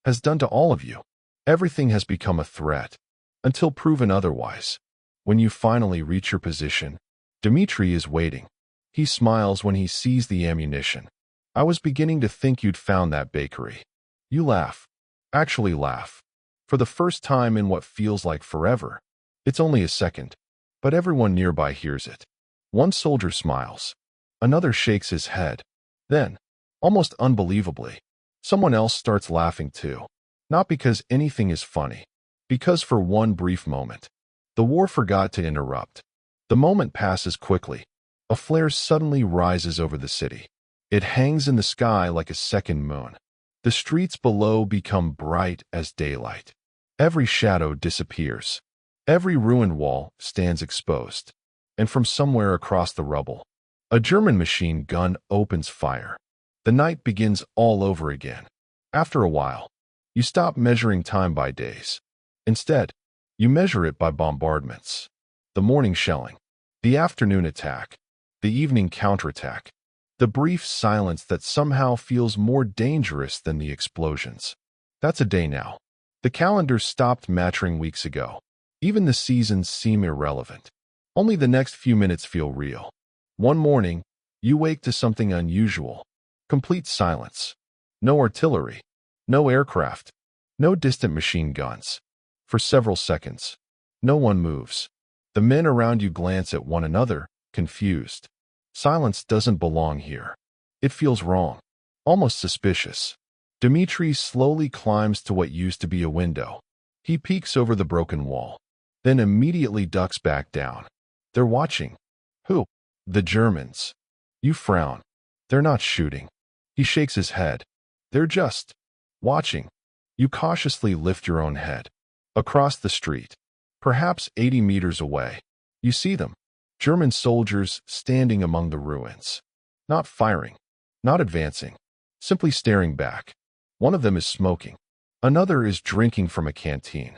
has done to all of you. Everything has become a threat, until proven otherwise. When you finally reach your position, Dmitri is waiting. He smiles when he sees the ammunition. "I was beginning to think you'd found that bakery." You laugh. Actually laugh. For the first time in what feels like forever. It's only a second, but everyone nearby hears it. One soldier smiles. Another shakes his head. Then, almost unbelievably, someone else starts laughing too. Not because anything is funny, because for one brief moment, the war forgot to interrupt. The moment passes quickly. A flare suddenly rises over the city. It hangs in the sky like a second moon. The streets below become bright as daylight. Every shadow disappears. Every ruined wall stands exposed. And from somewhere across the rubble, a German machine gun opens fire. The night begins all over again. After a while, you stop measuring time by days. Instead, you measure it by bombardments. The morning shelling, the afternoon attack, the evening counterattack. The brief silence that somehow feels more dangerous than the explosions. That's a day now. The calendar stopped matching weeks ago. Even the seasons seem irrelevant. Only the next few minutes feel real. One morning, you wake to something unusual. Complete silence. No artillery. No aircraft. No distant machine guns. For several seconds, no one moves. The men around you glance at one another, confused. Silence doesn't belong here. It feels wrong. Almost suspicious. Dmitri slowly climbs to what used to be a window. He peeks over the broken wall, then immediately ducks back down. They're watching. Who? The Germans. You frown. They're not shooting. He shakes his head. They're just watching. You cautiously lift your own head. Across the street, perhaps 80 meters away, you see them. German soldiers standing among the ruins. Not firing. Not advancing. Simply staring back. One of them is smoking. Another is drinking from a canteen.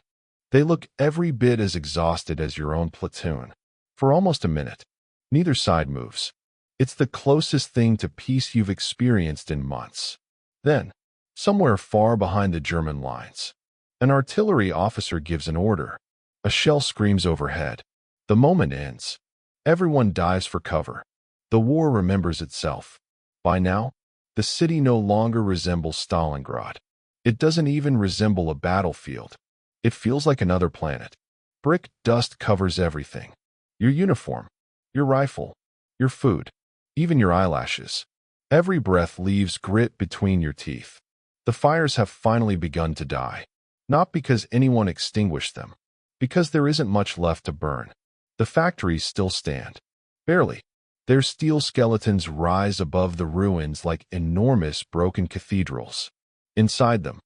They look every bit as exhausted as your own platoon. For almost a minute, neither side moves. It's the closest thing to peace you've experienced in months. Then, somewhere far behind the German lines, an artillery officer gives an order. A shell screams overhead. The moment ends. Everyone dives for cover. The war remembers itself. By now, the city no longer resembles Stalingrad. It doesn't even resemble a battlefield. It feels like another planet. Brick dust covers everything. Your uniform, your rifle, your food, even your eyelashes. Every breath leaves grit between your teeth. The fires have finally begun to die. Not because anyone extinguished them. Because there isn't much left to burn. The factories still stand. Barely. Their steel skeletons rise above the ruins like enormous broken cathedrals. Inside them,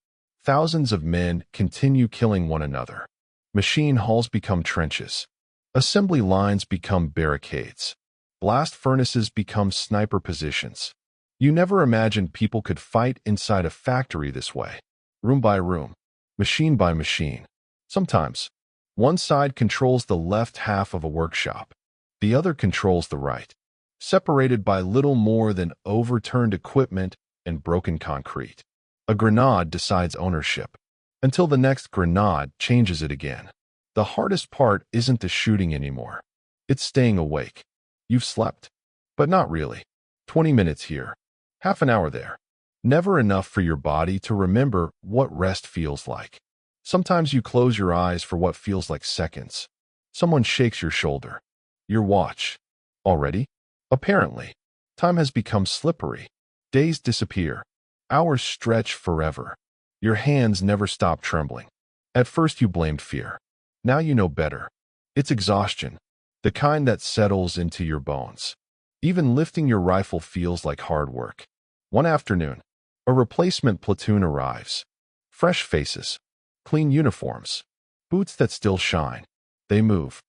thousands of men continue killing one another. Machine halls become trenches. Assembly lines become barricades. Blast furnaces become sniper positions. You never imagined people could fight inside a factory this way. Room by room. Machine by machine. Sometimes, one side controls the left half of a workshop. The other controls the right. Separated by little more than overturned equipment and broken concrete. A grenade decides ownership. Until the next grenade changes it again. The hardest part isn't the shooting anymore. It's staying awake. You've slept. But not really. 20 minutes here. Half an hour there. Never enough for your body to remember what rest feels like. Sometimes you close your eyes for what feels like seconds. Someone shakes your shoulder. Your watch. Already? Apparently. Time has become slippery. Days disappear. Hours stretch forever. Your hands never stop trembling. At first you blamed fear. Now you know better. It's exhaustion. The kind that settles into your bones. Even lifting your rifle feels like hard work. One afternoon, a replacement platoon arrives. Fresh faces. Clean uniforms. Boots that still shine. They move.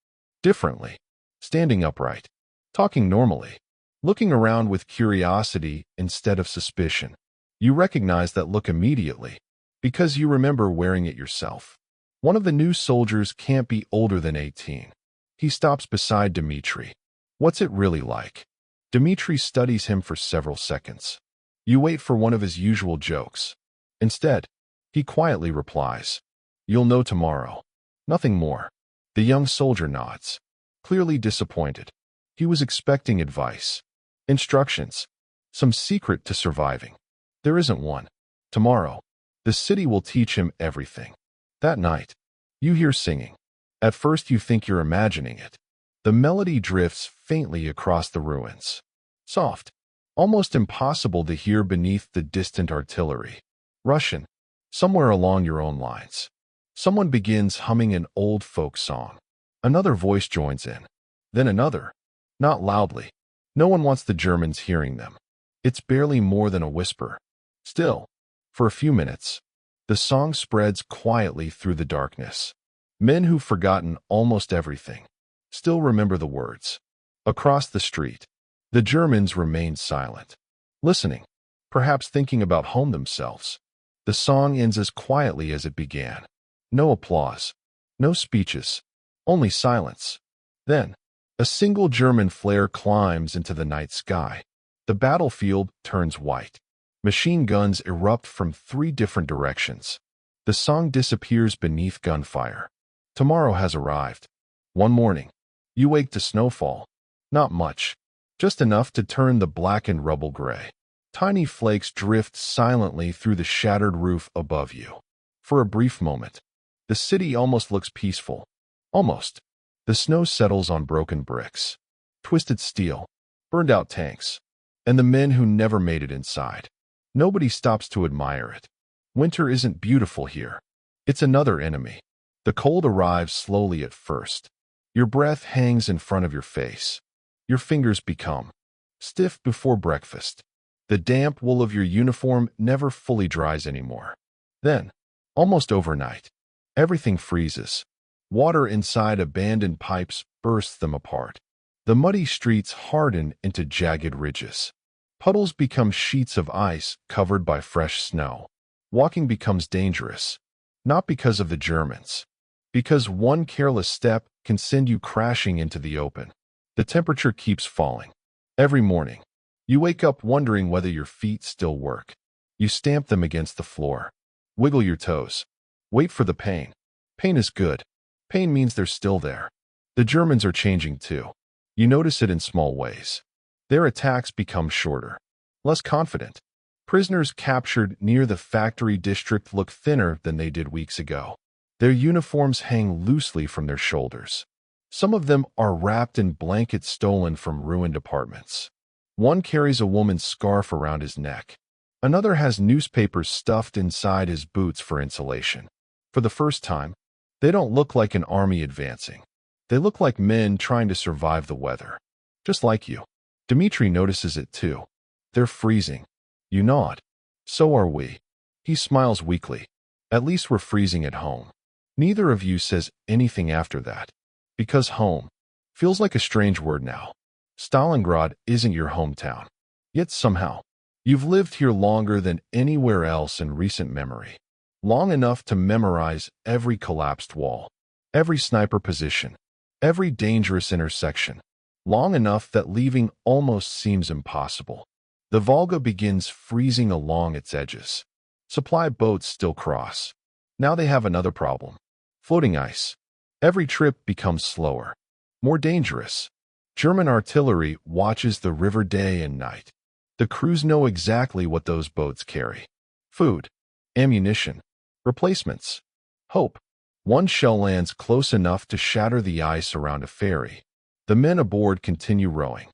Differently. Standing upright. Talking normally. Looking around with curiosity instead of suspicion. You recognize that look immediately, because you remember wearing it yourself. One of the new soldiers can't be older than 18. He stops beside Dmitri. What's it really like? Dmitri studies him for several seconds. You wait for one of his usual jokes. Instead, he quietly replies, "You'll know tomorrow." Nothing more. The young soldier nods, clearly disappointed. He was expecting advice. Instructions. Some secret to surviving. There isn't one. Tomorrow, the city will teach him everything. That night, you hear singing. At first you think you're imagining it. The melody drifts faintly across the ruins. Soft. Almost impossible to hear beneath the distant artillery. Russian. Somewhere along your own lines. Someone begins humming an old folk song. Another voice joins in. Then another. Not loudly. No one wants the Germans hearing them. It's barely more than a whisper. Still, for a few minutes, the song spreads quietly through the darkness. Men who've forgotten almost everything still remember the words. Across the street, the Germans remain silent, listening, perhaps thinking about home themselves. The song ends as quietly as it began. No applause, no speeches, only silence. Then, a single German flare climbs into the night sky. The battlefield turns white. Machine guns erupt from 3 different directions. The sun disappears beneath gunfire. Tomorrow has arrived. One morning, you wake to snowfall. Not much, just enough to turn the blackened rubble gray. Tiny flakes drift silently through the shattered roof above you. For a brief moment, the city almost looks peaceful. Almost. The snow settles on broken bricks, twisted steel, burned-out tanks, and the men who never made it inside. Nobody stops to admire it. Winter isn't beautiful here. It's another enemy. The cold arrives slowly at first. Your breath hangs in front of your face. Your fingers become stiff before breakfast. The damp wool of your uniform never fully dries anymore. Then, almost overnight, everything freezes. Water inside abandoned pipes bursts them apart. The muddy streets harden into jagged ridges. Puddles become sheets of ice covered by fresh snow. Walking becomes dangerous, not because of the Germans, because one careless step can send you crashing into the open. The temperature keeps falling. Every morning, you wake up wondering whether your feet still work. You stamp them against the floor. Wiggle your toes. Wait for the pain. Pain is good. Pain means they're still there. The Germans are changing too. You notice it in small ways. Their attacks become shorter, less confident. Prisoners captured near the factory district look thinner than they did weeks ago. Their uniforms hang loosely from their shoulders. Some of them are wrapped in blankets stolen from ruined apartments. One carries a woman's scarf around his neck. Another has newspapers stuffed inside his boots for insulation. For the first time, they don't look like an army advancing. They look like men trying to survive the weather. Just like you. Dmitri notices it too. They're freezing. You nod. So are we. He smiles weakly. At least we're freezing at home. Neither of you says anything after that. Because home feels like a strange word now. Stalingrad isn't your hometown. Yet somehow, you've lived here longer than anywhere else in recent memory. Long enough to memorize every collapsed wall, every sniper position, every dangerous intersection. Long enough that leaving almost seems impossible. The Volga begins freezing along its edges. Supply boats still cross. Now they have another problem. Floating ice. Every trip becomes slower, more dangerous. German artillery watches the river day and night. The crews know exactly what those boats carry. Food, ammunition, replacements, hope. One shell lands close enough to shatter the ice around a ferry. The men aboard continue rowing.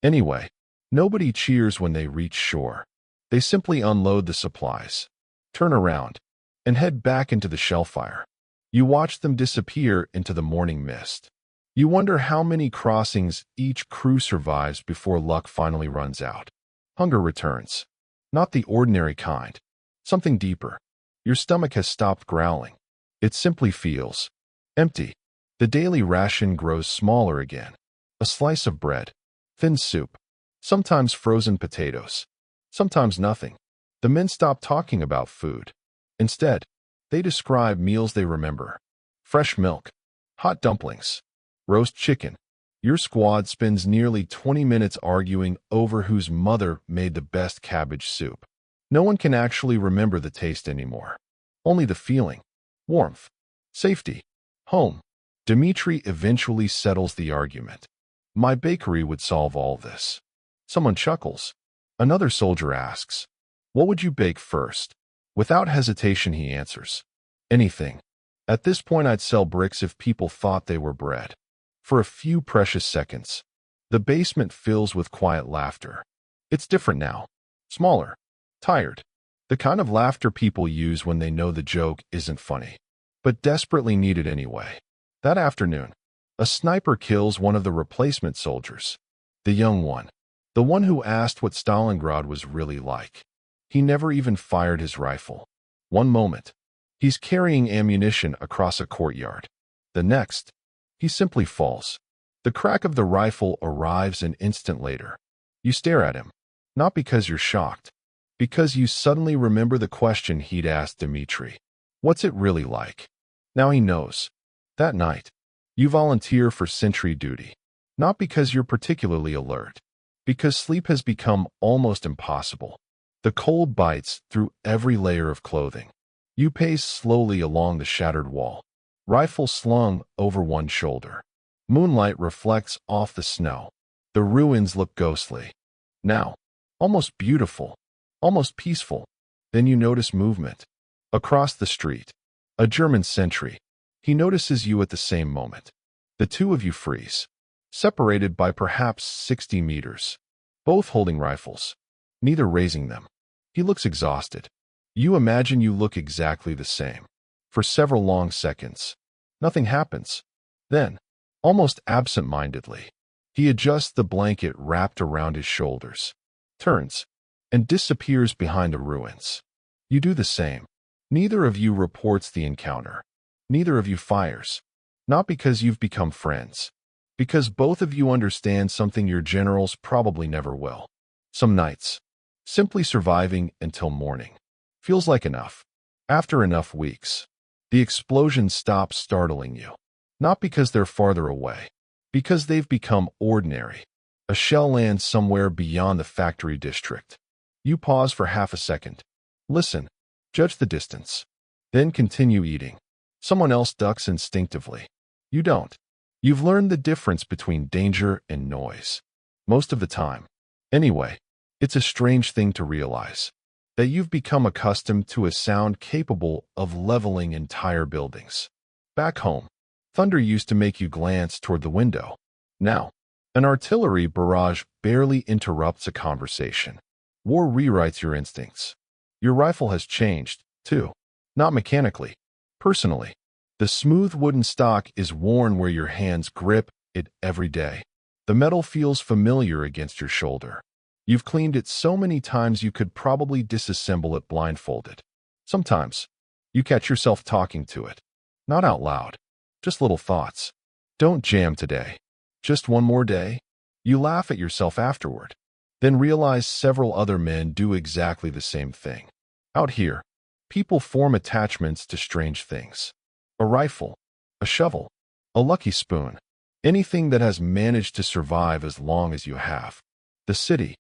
Anyway, nobody cheers when they reach shore. They simply unload the supplies, turn around, and head back into the shellfire. You watch them disappear into the morning mist. You wonder how many crossings each crew survives before luck finally runs out. Hunger returns. Not the ordinary kind. Something deeper. Your stomach has stopped growling. It simply feels empty. The daily ration grows smaller again. A slice of bread, thin soup, sometimes frozen potatoes, sometimes nothing. The men stop talking about food. Instead, they describe meals they remember. Fresh milk, hot dumplings, roast chicken. Your squad spends nearly 20 minutes arguing over whose mother made the best cabbage soup. No one can actually remember the taste anymore. Only the feeling. Warmth. Safety. Home. Dmitri eventually settles the argument. My bakery would solve all this. Someone chuckles. Another soldier asks, what would you bake first? Without hesitation, he answers, anything. At this point, I'd sell bricks if people thought they were bread. For a few precious seconds, the basement fills with quiet laughter. It's different now. Smaller. Tired. The kind of laughter people use when they know the joke isn't funny, but desperately needed anyway. That afternoon, a sniper kills one of the replacement soldiers. The young one. The one who asked what Stalingrad was really like. He never even fired his rifle. One moment, he's carrying ammunition across a courtyard. The next, he simply falls. The crack of the rifle arrives an instant later. You stare at him, not because you're shocked, because you suddenly remember the question he'd asked Dmitri. What's it really like? Now he knows. That night, you volunteer for sentry duty, not because you're particularly alert, Because sleep has become almost impossible. The cold bites through every layer of clothing. You pace slowly along the shattered wall, rifle slung over one shoulder. Moonlight reflects off the snow. The ruins look ghostly. Now, almost beautiful, almost peaceful. Then you notice movement. Across the street, a German sentry. He notices you at the same moment. The two of you freeze, separated by perhaps 60 meters, both holding rifles, neither raising them. He looks exhausted. You imagine you look exactly the same. For several long seconds, nothing happens. Then, almost absent-mindedly, he adjusts the blanket wrapped around his shoulders, turns, and disappears behind the ruins. You do the same. Neither of you reports the encounter. Neither of you fires. Not because you've become friends. Because both of you understand something your generals probably never will. Some nights, simply surviving until morning feels like enough. After enough weeks, the explosions stop startling you. Not because they're farther away, because they've become ordinary. A shell lands somewhere beyond the factory district. You pause for half a second. Listen, judge the distance. Then continue eating. Someone else ducks instinctively. You don't. You've learned the difference between danger and noise. Most of the time. Anyway, it's a strange thing to realize that you've become accustomed to a sound capable of leveling entire buildings. Back home, thunder used to make you glance toward the window. Now, an artillery barrage barely interrupts a conversation. War rewrites your instincts. Your rifle has changed, too. Not mechanically, personally. The smooth wooden stock is worn where your hands grip it every day. The metal feels familiar against your shoulder. You've cleaned it so many times you could probably disassemble it blindfolded. Sometimes, you catch yourself talking to it. Not out loud. Just little thoughts. Don't jam today. Just one more day? You laugh at yourself afterward. Then realize several other men do exactly the same thing. Out here, people form attachments to strange things. A rifle, a shovel, a lucky spoon. Anything that has managed to survive as long as you have. The city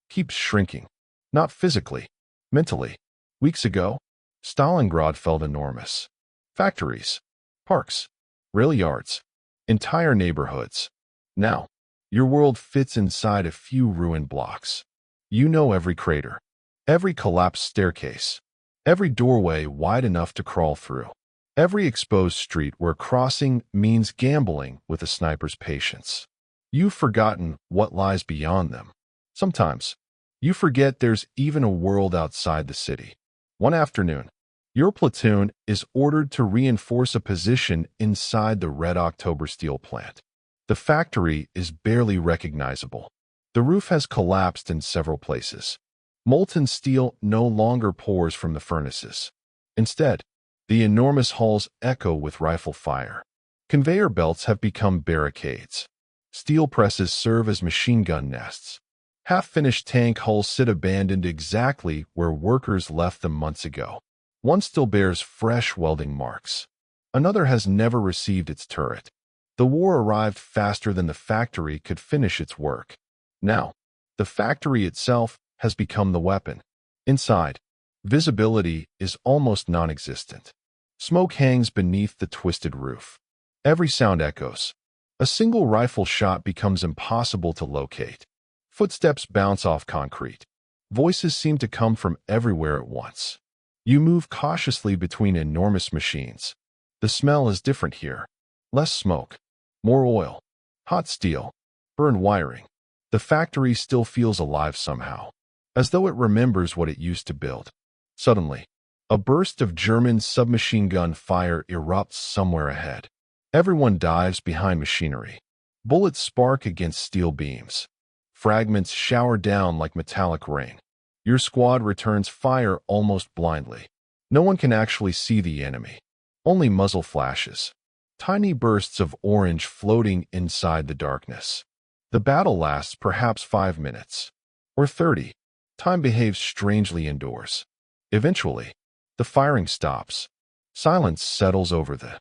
keeps shrinking. Not physically, mentally. Weeks ago, Stalingrad felt enormous. Factories, parks, rail yards, entire neighborhoods. Now, your world fits inside a few ruined blocks. You know every crater, every collapsed staircase, every doorway wide enough to crawl through, every exposed street where crossing means gambling with a sniper's patience. You've forgotten what lies beyond them. Sometimes, you forget there's even a world outside the city. One afternoon, your platoon is ordered to reinforce a position inside the Red October steel plant. The factory is barely recognizable. The roof has collapsed in several places. Molten steel no longer pours from the furnaces. Instead, the enormous halls echo with rifle fire. Conveyor belts have become barricades. Steel presses serve as machine gun nests. Half-finished tank hulls sit abandoned exactly where workers left them months ago. One still bears fresh welding marks. Another has never received its turret. The war arrived faster than the factory could finish its work. Now, the factory itself has become the weapon. Inside, visibility is almost non-existent. Smoke hangs beneath the twisted roof. Every sound echoes. A single rifle shot becomes impossible to locate. Footsteps bounce off concrete. Voices seem to come from everywhere at once. You move cautiously between enormous machines. The smell is different here. Less smoke. More oil. Hot steel. Burned wiring. The factory still feels alive somehow, as though it remembers what it used to build. Suddenly, a burst of German submachine gun fire erupts somewhere ahead. Everyone dives behind machinery. Bullets spark against steel beams. Fragments shower down like metallic rain. Your squad returns fire almost blindly. No one can actually see the enemy. Only muzzle flashes. Tiny bursts of orange floating inside the darkness. The battle lasts perhaps 5 minutes. Or 30. Time behaves strangely indoors. Eventually, the firing stops. Silence settles over the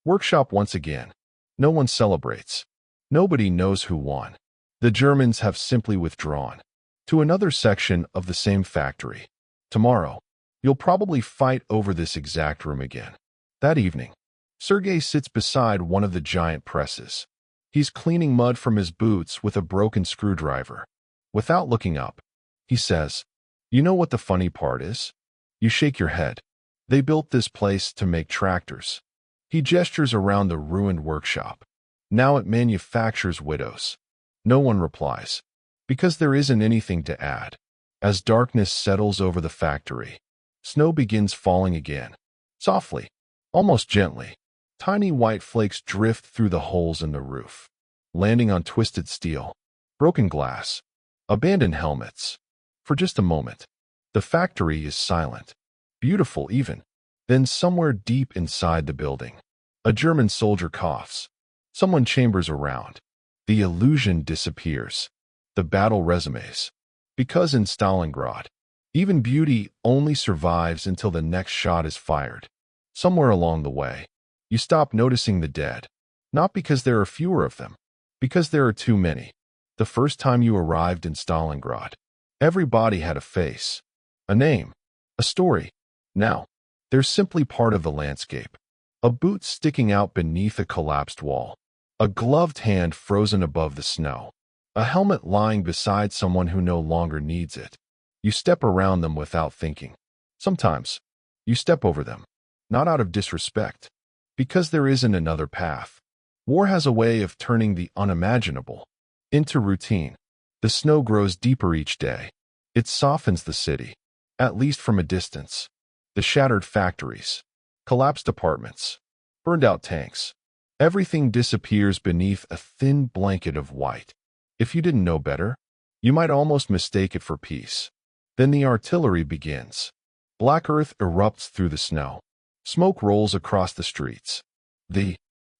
workshop once again. No one celebrates. Nobody knows who won. The Germans have simply withdrawn to another section of the same factory. Tomorrow, you'll probably fight over this exact room again. That evening, Sergei sits beside one of the giant presses. He's cleaning mud from his boots with a broken screwdriver. Without looking up, he says, "You know what the funny part is?" You shake your head. "They built this place to make tractors." He gestures around the ruined workshop. "Now it manufactures widows." No one replies, because there isn't anything to add. As darkness settles over the factory, snow begins falling again. Softly, almost gently, tiny white flakes drift through the holes in the roof, landing on twisted steel, broken glass, abandoned helmets. For just a moment, the factory is silent, beautiful even. Then somewhere deep inside the building, a German soldier coughs. Someone chambers around. The illusion disappears. The battle resumes. Because in Stalingrad, even beauty only survives until the next shot is fired. Somewhere along the way, you stop noticing the dead. Not because there are fewer of them, because there are too many. The first time you arrived in Stalingrad, every body had a face, a name, a story. Now, they're simply part of the landscape. A boot sticking out beneath a collapsed wall. A gloved hand frozen above the snow. A helmet lying beside someone who no longer needs it. You step around them without thinking. Sometimes, you step over them, not out of disrespect, because there isn't another path. War has a way of turning the unimaginable into routine. The snow grows deeper each day. It softens the city, at least from a distance. The shattered factories, collapsed apartments, burned out tanks. Everything disappears beneath a thin blanket of white. If you didn't know better, you might almost mistake it for peace. Then the artillery begins. Black earth erupts through the snow. Smoke rolls across the streets. The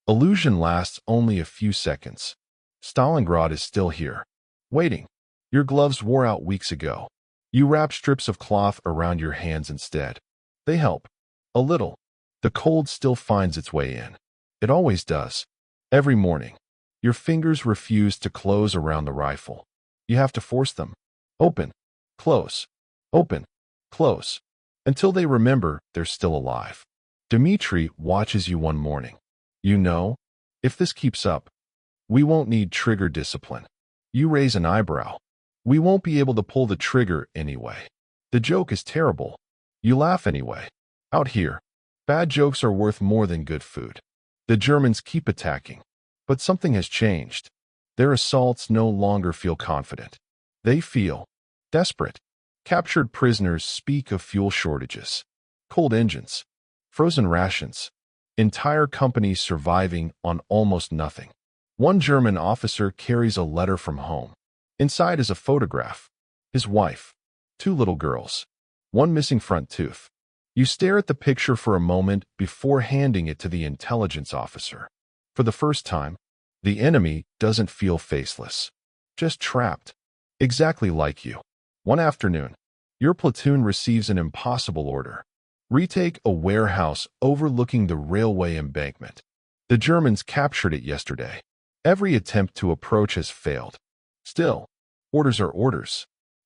illusion lasts only a few seconds. Stalingrad is still here, waiting. Your gloves wore out weeks ago. You wrap strips of cloth around your hands instead. They help. A little. The cold still finds its way in. It always does. Every morning, your fingers refuse to close around the rifle. You have to force them. Open, close, open, close, until they remember they're still alive. Dmitri watches you one morning. You know, if this keeps up, we won't need trigger discipline. You raise an eyebrow. We won't be able to pull the trigger anyway. The joke is terrible. You laugh anyway. Out here, bad jokes are worth more than good food. The Germans keep attacking. But something has changed. Their assaults no longer feel confident. They feel desperate. Captured prisoners speak of fuel shortages, cold engines, frozen rations, entire companies surviving on almost nothing. One German officer carries a letter from home. Inside is a photograph. His wife, 2 little girls, 1 missing front tooth. You stare at the picture for a moment before handing it to the intelligence officer. For the first time, the enemy doesn't feel faceless, just trapped, exactly like you. One afternoon, your platoon receives an impossible order. Retake a warehouse overlooking the railway embankment. The Germans captured it yesterday. Every attempt to approach has failed. Still, orders are orders.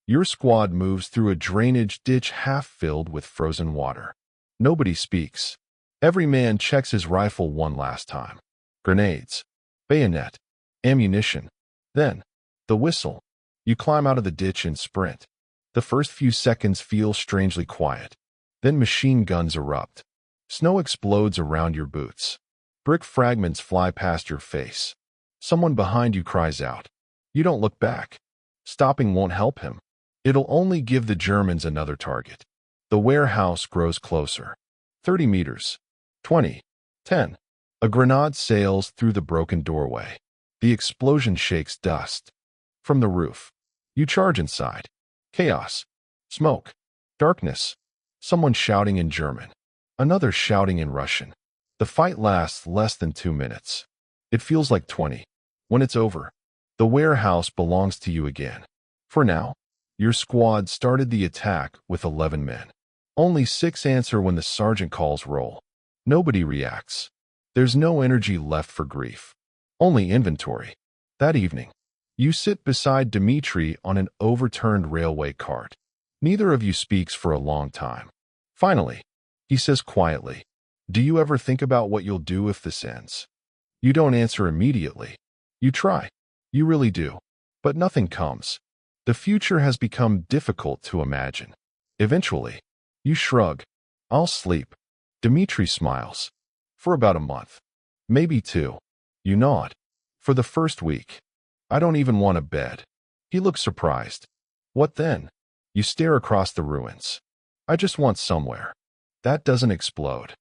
Your squad moves through a drainage ditch half filled with frozen water. Nobody speaks. Every man checks his rifle one last time. Grenades, bayonet, ammunition. Then, the whistle. You climb out of the ditch and sprint. The first few seconds feel strangely quiet. Then machine guns erupt. Snow explodes around your boots. Brick fragments fly past your face. Someone behind you cries out. You don't look back. Stopping won't help him. It'll only give the Germans another target. The warehouse grows closer. 30 meters. 20. 10. A grenade sails through the broken doorway. The explosion shakes dust. From the roof, you charge inside. Chaos. Smoke. Darkness. Someone shouting in German. Another shouting in Russian. The fight lasts less than 2 minutes. It feels like 20. When it's over, the warehouse belongs to you again. For now, your squad started the attack with 11 men. Only 6 answer when the sergeant calls roll. Nobody reacts. There's no energy left for grief. Only inventory. That evening, You sit beside Dmitri on an overturned railway cart. Neither of you speaks for a long time. Finally, he says quietly, "Do you ever think about what you'll do if this ends?" You don't answer immediately. You try. You really do. But nothing comes. The future has become difficult to imagine. Eventually, you shrug. "I'll sleep." Dmitri smiles. "For about a month. Maybe 2. You nod. "For the first week. I don't even want a bed." He looks surprised. "What then?" You stare across the ruins. "I just want somewhere." That doesn't explode.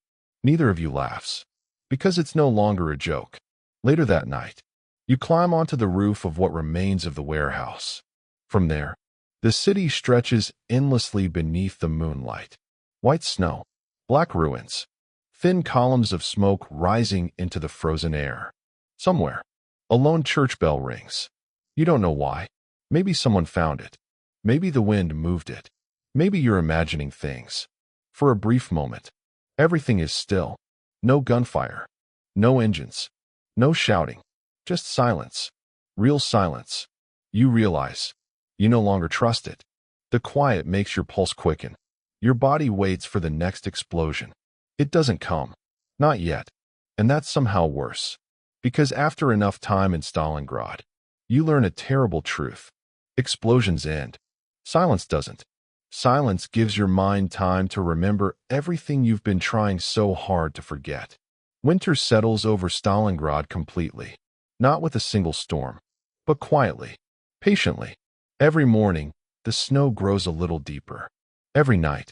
Neither of you laughs. Because it's no longer a joke. Later that night, you climb onto the roof of what remains of the warehouse. From there, the city stretches endlessly beneath the moonlight. White snow, black ruins, thin columns of smoke rising into the frozen air. Somewhere, a lone church bell rings. You don't know why. Maybe someone found it. Maybe the wind moved it. Maybe you're imagining things. For a brief moment, everything is still. No gunfire. No engines. No shouting. Just silence. Real silence. You realize you no longer trust it. The quiet makes your pulse quicken. Your body waits for the next explosion. It doesn't come. Not yet. And that's somehow worse. Because after enough time in Stalingrad, you learn a terrible truth. Explosions end. Silence doesn't. Silence gives your mind time to remember everything you've been trying so hard to forget. Winter settles over Stalingrad completely. Not with a single storm, but quietly, patiently. Every morning, the snow grows a little deeper. Every night,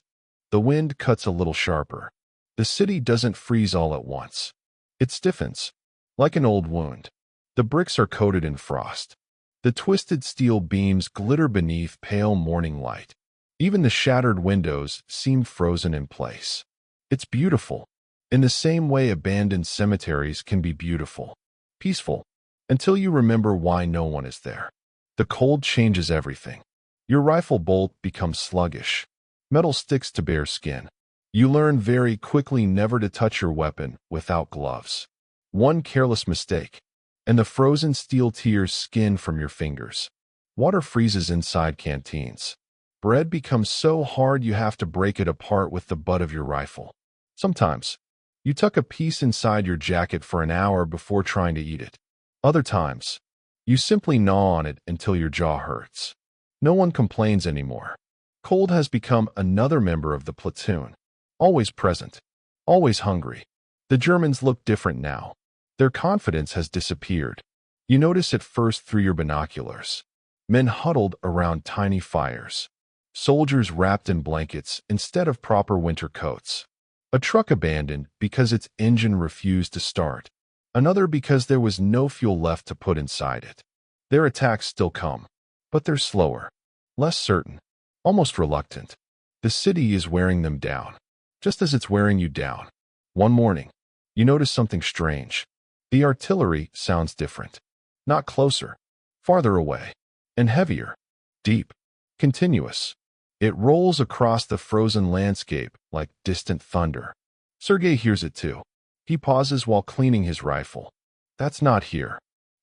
the wind cuts a little sharper. The city doesn't freeze all at once. It stiffens, like an old wound. The bricks are coated in frost. The twisted steel beams glitter beneath pale morning light. Even the shattered windows seem frozen in place. It's beautiful, in the same way abandoned cemeteries can be beautiful, peaceful, until you remember why no one is there. The cold changes everything. Your rifle bolt becomes sluggish. Metal sticks to bare skin. You learn very quickly never to touch your weapon without gloves. One careless mistake, and the frozen steel tears skin from your fingers. Water freezes inside canteens. Bread becomes so hard you have to break it apart with the butt of your rifle. Sometimes, you tuck a piece inside your jacket for an hour before trying to eat it. Other times, you simply gnaw on it until your jaw hurts. No one complains anymore. Cold has become another member of the platoon. Always present. Always hungry. The Germans look different now. Their confidence has disappeared. You notice it first through your binoculars. Men huddled around tiny fires. Soldiers wrapped in blankets instead of proper winter coats. A truck abandoned because its engine refused to start. Another because there was no fuel left to put inside it. Their attacks still come, but they're slower, less certain, almost reluctant. The city is wearing them down, just as it's wearing you down. One morning, you notice something strange. The artillery sounds different. Not closer, farther away, and heavier, deep, continuous. It rolls across the frozen landscape like distant thunder. Sergei hears it too. He pauses while cleaning his rifle. That's not here.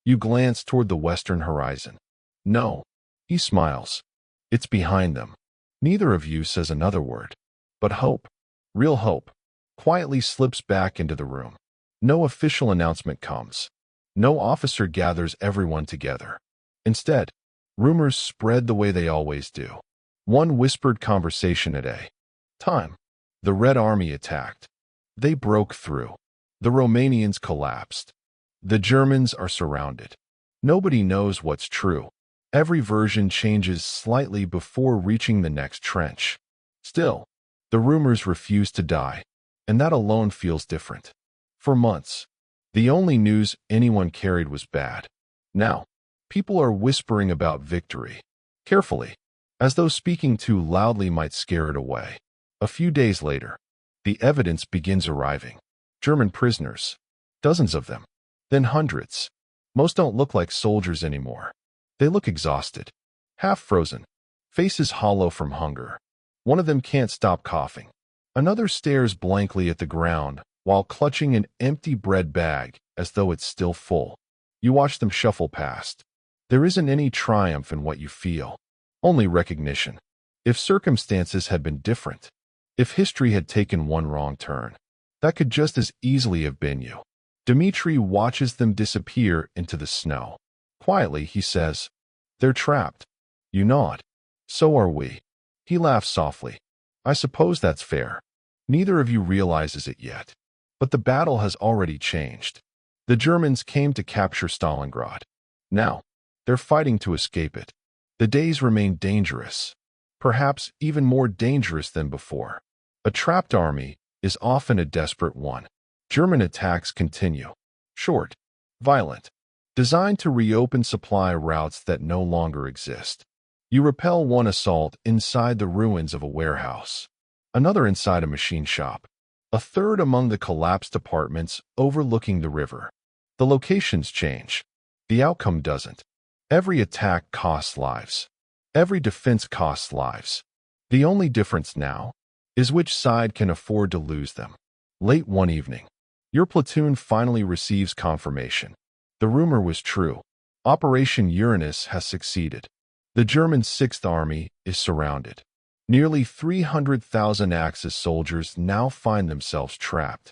You glance toward the western horizon. No. He smiles. It's behind them. Neither of you says another word. But hope, real hope, quietly slips back into the room. No official announcement comes. No officer gathers everyone together. Instead, rumors spread the way they always do. One whispered conversation a day. Time. The Red Army attacked. They broke through. The Romanians collapsed. The Germans are surrounded. Nobody knows what's true. Every version changes slightly before reaching the next trench. Still, the rumors refuse to die, and that alone feels different. For months, the only news anyone carried was bad. Now, people are whispering about victory, carefully, as though speaking too loudly might scare it away. A few days later, the evidence begins arriving. German prisoners, dozens of them, then hundreds. Most don't look like soldiers anymore. They look exhausted, half frozen, faces hollow from hunger. One of them can't stop coughing. Another stares blankly at the ground while clutching an empty bread bag as though it's still full. You watch them shuffle past. There isn't any triumph in what you feel, only recognition. If circumstances had been different, if history had taken one wrong turn, that could just as easily have been you. Dmitri watches them disappear into the snow. Quietly, he says, "They're trapped." You nod. "So are we." He laughs softly. "I suppose that's fair." Neither of you realizes it yet, but the battle has already changed. The Germans came to capture Stalingrad. Now, they're fighting to escape it. The days remain dangerous, perhaps even more dangerous than before. A trapped army is often a desperate one. German attacks continue. Short, violent, designed to reopen supply routes that no longer exist. You repel one assault inside the ruins of a warehouse, another inside a machine shop, a third among the collapsed apartments overlooking the river. The locations change. The outcome doesn't. Every attack costs lives. Every defense costs lives. The only difference now is which side can afford to lose them. Late one evening, your platoon finally receives confirmation. The rumor was true. Operation Uranus has succeeded. The German Sixth Army is surrounded. Nearly 300,000 Axis soldiers now find themselves trapped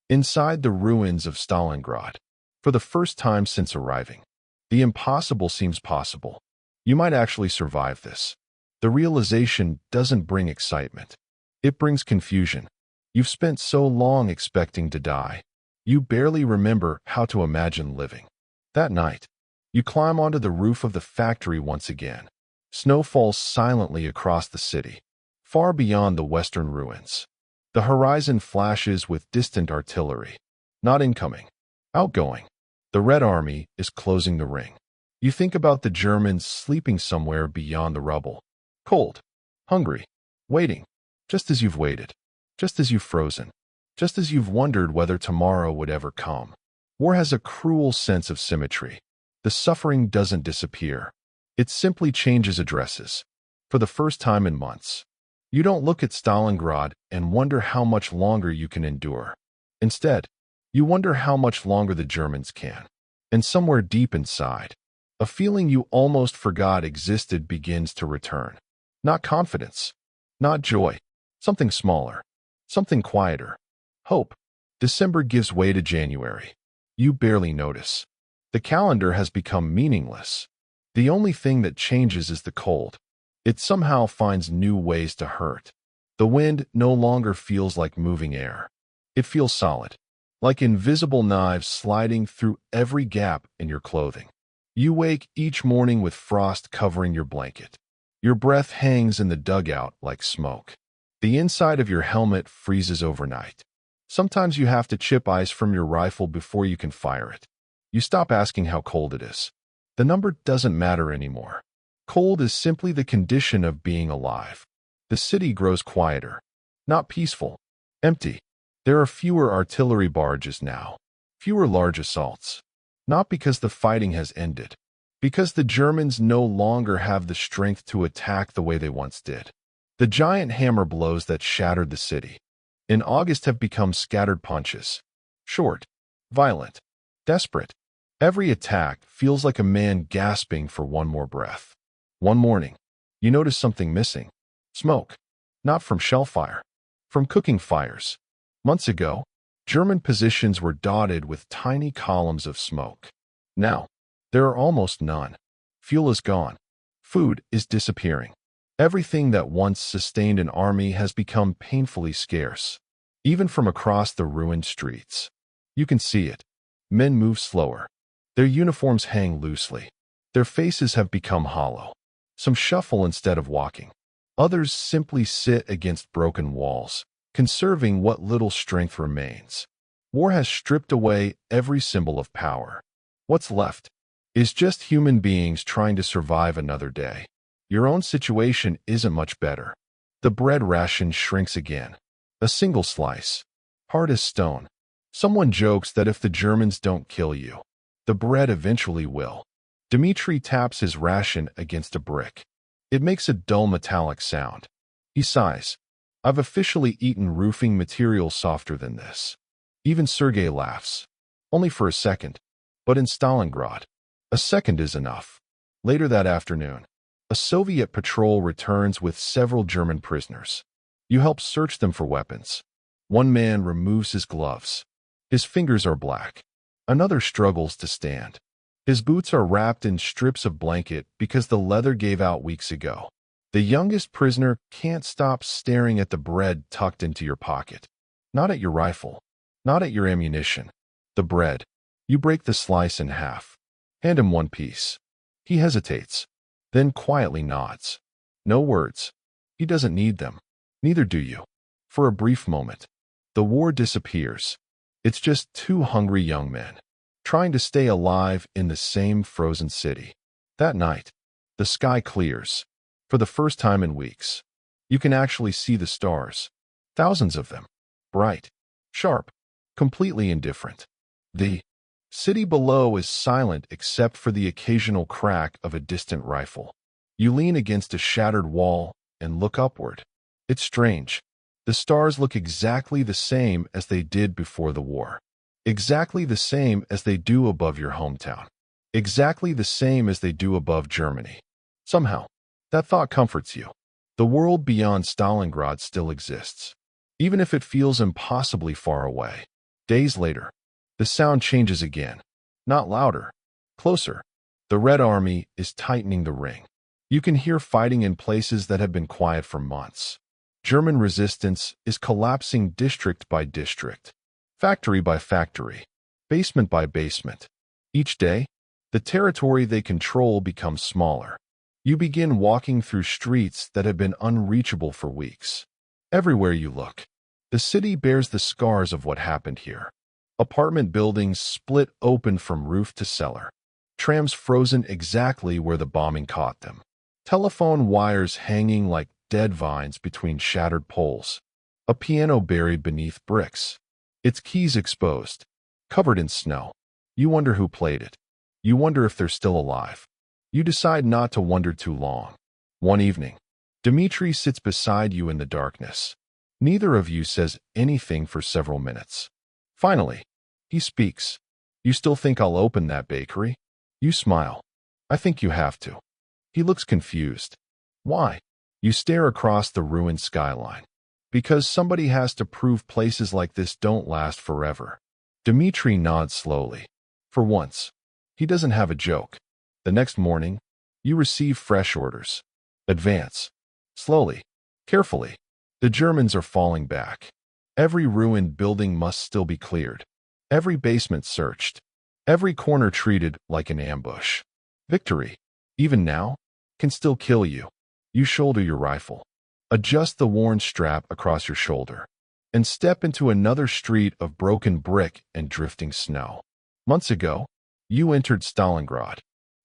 inside the ruins of Stalingrad. For the first time since arriving, the impossible seems possible. You might actually survive this. The realization doesn't bring excitement. It brings confusion. You've spent so long expecting to die, you barely remember how to imagine living. That night, you climb onto the roof of the factory once again. Snow falls silently across the city, far beyond the western ruins. The horizon flashes with distant artillery. Not incoming, outgoing. The Red Army is closing the ring. You think about the Germans sleeping somewhere beyond the rubble. Cold, hungry, waiting, just as you've waited, just as you've frozen, just as you've wondered whether tomorrow would ever come. War has a cruel sense of symmetry. The suffering doesn't disappear. It simply changes addresses. For the first time in months, you don't look at Stalingrad and wonder how much longer you can endure. Instead, you wonder how much longer the Germans can. And somewhere deep inside, a feeling you almost forgot existed begins to return. Not confidence, not joy, something smaller, something quieter. Hope. December gives way to January. You barely notice. The calendar has become meaningless. The only thing that changes is the cold. It somehow finds new ways to hurt. The wind no longer feels like moving air. It feels solid, like invisible knives sliding through every gap in your clothing. You wake each morning with frost covering your blanket. Your breath hangs in the dugout like smoke. The inside of your helmet freezes overnight. Sometimes you have to chip ice from your rifle before you can fire it. You stop asking how cold it is. The number doesn't matter anymore. Cold is simply the condition of being alive. The city grows quieter, not peaceful, empty. There are fewer artillery barges now, fewer large assaults. Not because the fighting has ended, because the Germans no longer have the strength to attack the way they once did. The giant hammer blows that shattered the city in August have become scattered punches. Short, violent, desperate. Every attack feels like a man gasping for one more breath. One morning, you notice something missing. Smoke. Not from shell fire, from cooking fires. Months ago, German positions were dotted with tiny columns of smoke. Now, there are almost none. Fuel is gone. Food is disappearing. Everything that once sustained an army has become painfully scarce. Even from across the ruined streets, you can see it. Men move slower. Their uniforms hang loosely. Their faces have become hollow. Some shuffle instead of walking. Others simply sit against broken walls, conserving what little strength remains. War has stripped away every symbol of power. What's left is just human beings trying to survive another day. Your own situation isn't much better. The bread ration shrinks again. A single slice. Hard as stone. Someone jokes that if the Germans don't kill you, the bread eventually will. Dmitri taps his ration against a brick. It makes a dull metallic sound. He sighs. I've officially eaten roofing material softer than this. Even Sergei laughs. Only for a second. But in Stalingrad, a second is enough. Later that afternoon, a Soviet patrol returns with several German prisoners. You help search them for weapons. One man removes his gloves. His fingers are black. Another struggles to stand. His boots are wrapped in strips of blanket because the leather gave out weeks ago. The youngest prisoner can't stop staring at the bread tucked into your pocket. Not at your rifle. Not at your ammunition. The bread. You break the slice in half. Hand him one piece. He hesitates, then quietly nods. No words. He doesn't need them. Neither do you. For a brief moment, the war disappears. It's just two hungry young men, trying to stay alive in the same frozen city. That night, the sky clears. For the first time in weeks, you can actually see the stars. Thousands of them. Bright. Sharp. Completely indifferent. The city below is silent except for the occasional crack of a distant rifle. You lean against a shattered wall and look upward. It's strange. The stars look exactly the same as they did before the war. Exactly the same as they do above your hometown. Exactly the same as they do above Germany. Somehow, that thought comforts you. The world beyond Stalingrad still exists, even if it feels impossibly far away. Days later, the sound changes again. Not louder, closer. The Red Army is tightening the ring. You can hear fighting in places that have been quiet for months. German resistance is collapsing district by district, factory by factory, basement by basement. Each day, the territory they control becomes smaller. You begin walking through streets that have been unreachable for weeks. Everywhere you look, the city bears the scars of what happened here. Apartment buildings split open from roof to cellar. Trams frozen exactly where the bombing caught them. Telephone wires hanging like dead vines between shattered poles. A piano buried beneath bricks. Its keys exposed, covered in snow. You wonder who played it. You wonder if they're still alive. You decide not to wonder too long. One evening, Dmitri sits beside you in the darkness. Neither of you says anything for several minutes. Finally, he speaks. You still think I'll open that bakery? You smile. I think you have to. He looks confused. Why? You stare across the ruined skyline. Because somebody has to prove places like this don't last forever. Dmitri nods slowly. For once, he doesn't have a joke. The next morning, you receive fresh orders. Advance. Slowly. Carefully. The Germans are falling back. Every ruined building must still be cleared. Every basement searched. Every corner treated like an ambush. Victory, even now, can still kill you. You shoulder your rifle. Adjust the worn strap across your shoulder. And step into another street of broken brick and drifting snow. Months ago, you entered Stalingrad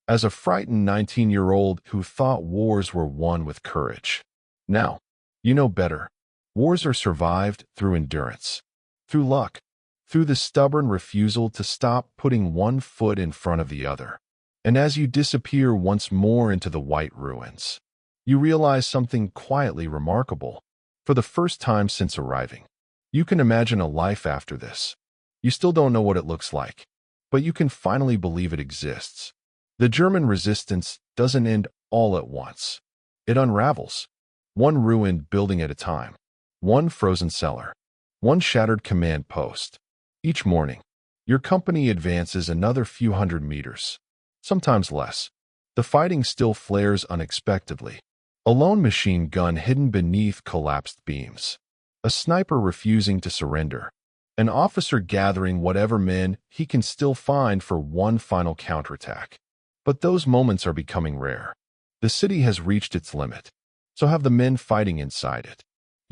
as a frightened 19-year-old who thought wars were won with courage. Now, you know better. Wars are survived through endurance, through luck, through the stubborn refusal to stop putting one foot in front of the other. And as you disappear once more into the white ruins, you realize something quietly remarkable. For the first time since arriving, you can imagine a life after this. You still don't know what it looks like, but you can finally believe it exists. The German resistance doesn't end all at once. It unravels, one ruined building at a time, one frozen cellar, one shattered command post. Each morning, your company advances another few hundred meters, sometimes less. The fighting still flares unexpectedly. A lone machine gun hidden beneath collapsed beams. A sniper refusing to surrender. An officer gathering whatever men he can still find for one final counterattack. But those moments are becoming rare. The city has reached its limit. So have the men fighting inside it.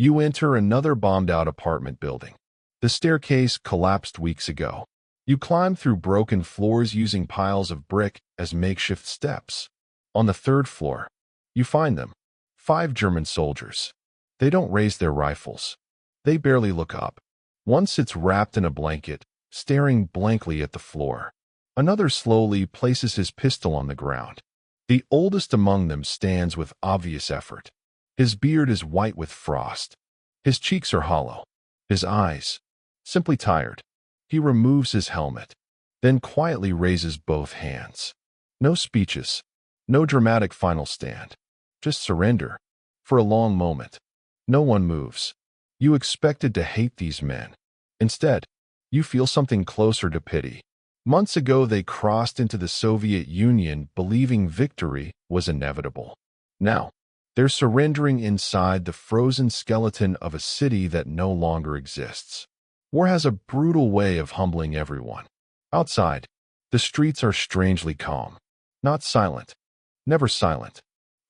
You enter another bombed-out apartment building. The staircase collapsed weeks ago. You climb through broken floors using piles of brick as makeshift steps. On the third floor, you find them. 5 German soldiers. They don't raise their rifles. They barely look up. One sits wrapped in a blanket, staring blankly at the floor. Another slowly places his pistol on the ground. The oldest among them stands with obvious effort. His beard is white with frost. His cheeks are hollow. His eyes, simply tired. He removes his helmet, then quietly raises both hands. No speeches, No dramatic final stand. Just surrender. For a long moment, no one moves. You expected to hate these men. Instead, you feel something closer to pity. Months ago, they crossed into the Soviet Union believing victory was inevitable. Now, they're surrendering inside the frozen skeleton of a city that no longer exists. War has a brutal way of humbling everyone. Outside, the streets are strangely calm. Not silent, never silent,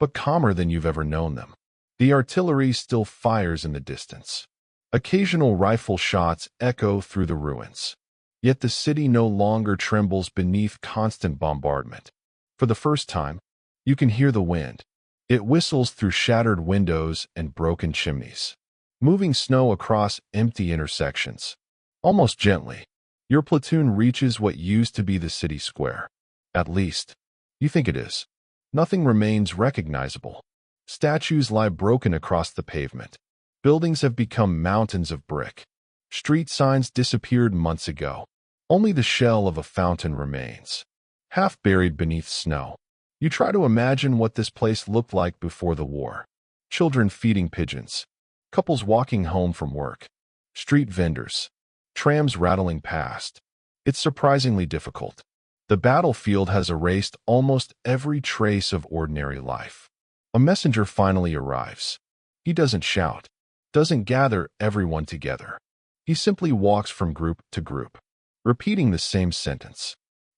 but calmer than you've ever known them. The artillery still fires in the distance. Occasional rifle shots echo through the ruins. Yet the city no longer trembles beneath constant bombardment. For the first time, you can hear the wind. It whistles through shattered windows and broken chimneys, moving snow across empty intersections. Almost gently, your platoon reaches what used to be the city square. At least, you think it is. Nothing remains recognizable. Statues lie broken across the pavement. Buildings have become mountains of brick. Street signs disappeared months ago. Only the shell of a fountain remains, half buried beneath snow. You try to imagine what this place looked like before the war. Children feeding pigeons, couples walking home from work, street vendors, trams rattling past. It's surprisingly difficult. The battlefield has erased almost every trace of ordinary life. A messenger finally arrives. He doesn't shout, doesn't gather everyone together. He simply walks from group to group, repeating the same sentence.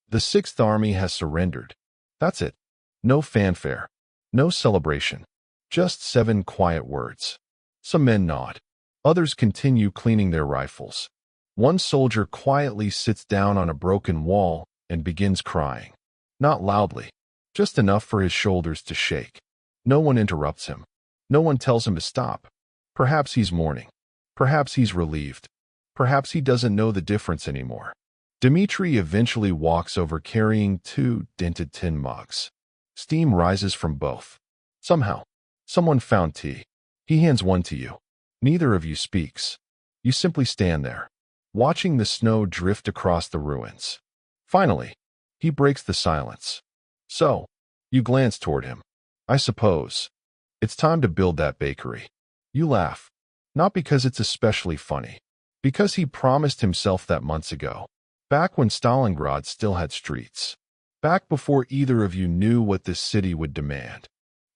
The Sixth Army has surrendered. That's it. No fanfare, no celebration, just 7 quiet words. Some men nod. Others continue cleaning their rifles. One soldier quietly sits down on a broken wall and begins crying. Not loudly, just enough for his shoulders to shake. No one interrupts him. No one tells him to stop. Perhaps he's mourning. Perhaps he's relieved. Perhaps he doesn't know the difference anymore. Dmitri eventually walks over carrying 2 dented tin mugs. Steam rises from both. Somehow, someone found tea. He hands one to you. Neither of you speaks. You simply stand there, watching the snow drift across the ruins. Finally, he breaks the silence. So, you glance toward him. I suppose. It's time to build that bakery. You laugh. Not because it's especially funny. Because he promised himself that months ago. Back when Stalingrad still had streets. Back before either of you knew what this city would demand.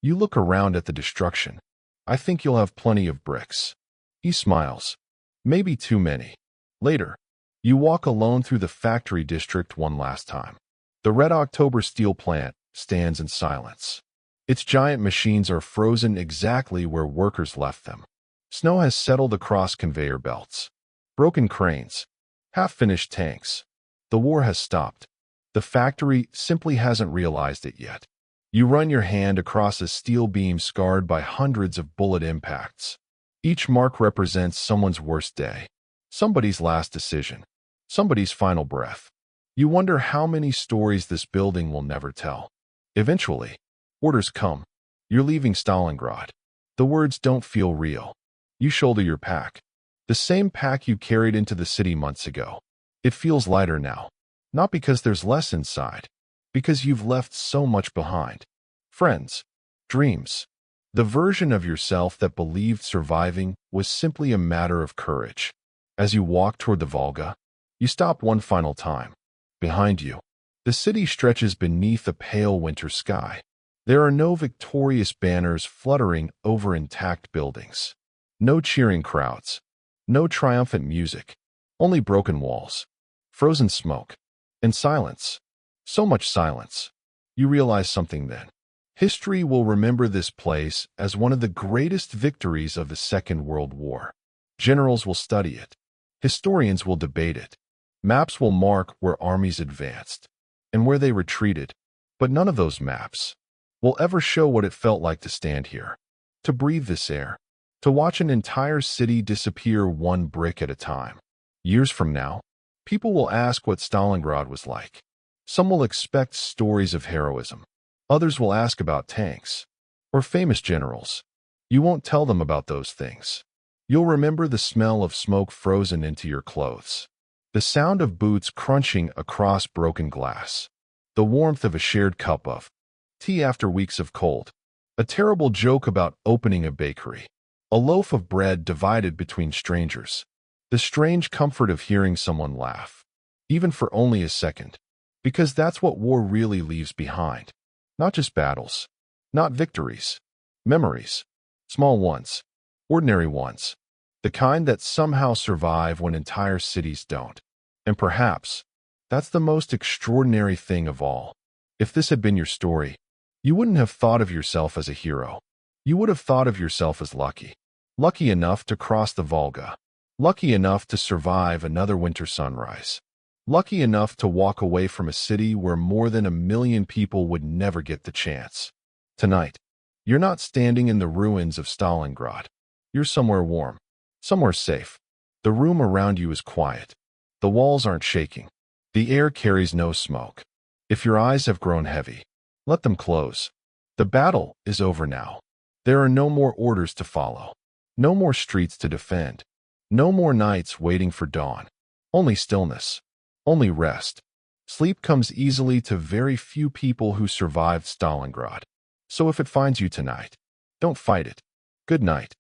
You look around at the destruction. I think you'll have plenty of bricks. He smiles. Maybe too many. Later, you walk alone through the factory district one last time. The Red October steel plant stands in silence. Its giant machines are frozen exactly where workers left them. Snow has settled across conveyor belts. Broken cranes. Half-finished tanks. The war has stopped. The factory simply hasn't realized it yet. You run your hand across a steel beam scarred by hundreds of bullet impacts. Each mark represents someone's worst day. Somebody's last decision. Somebody's final breath. You wonder how many stories this building will never tell. Eventually, orders come. You're leaving Stalingrad. The words don't feel real. You shoulder your pack. The same pack you carried into the city months ago. It feels lighter now. Not because there's less inside. Because you've left so much behind. Friends. Dreams. The version of yourself that believed surviving was simply a matter of courage. As you walk toward the Volga, you stop one final time. Behind you, the city stretches beneath a pale winter sky. There are no victorious banners fluttering over intact buildings. No cheering crowds. No triumphant music. Only broken walls. Frozen smoke. And silence. So much silence. You realize something then. History will remember this place as one of the greatest victories of the Second World War. Generals will study it. Historians will debate it. Maps will mark where armies advanced and where they retreated. But none of those maps will ever show what it felt like to stand here, to breathe this air, to watch an entire city disappear one brick at a time. Years from now, people will ask what Stalingrad was like. Some will expect stories of heroism. Others will ask about tanks or famous generals. You won't tell them about those things. You'll remember the smell of smoke frozen into your clothes, the sound of boots crunching across broken glass, the warmth of a shared cup of tea after weeks of cold, a terrible joke about opening a bakery, a loaf of bread divided between strangers, the strange comfort of hearing someone laugh, even for only a second, because that's what war really leaves behind. Not just battles, not victories, memories, small ones, ordinary ones, the kind that somehow survive when entire cities don't. And perhaps that's the most extraordinary thing of all. If this had been your story, you wouldn't have thought of yourself as a hero. You would have thought of yourself as lucky. Lucky enough to cross the Volga. Lucky enough to survive another winter sunrise. Lucky enough to walk away from a city where more than 1 million people would never get the chance. Tonight, you're not standing in the ruins of Stalingrad. You're somewhere warm, somewhere safe. The room around you is quiet. The walls aren't shaking. The air carries no smoke. If your eyes have grown heavy, let them close. The battle is over now. There are no more orders to follow. No more streets to defend. No more nights waiting for dawn. Only stillness. Only rest. Sleep comes easily to very few people who survived Stalingrad. So if it finds you tonight, don't fight it. Good night.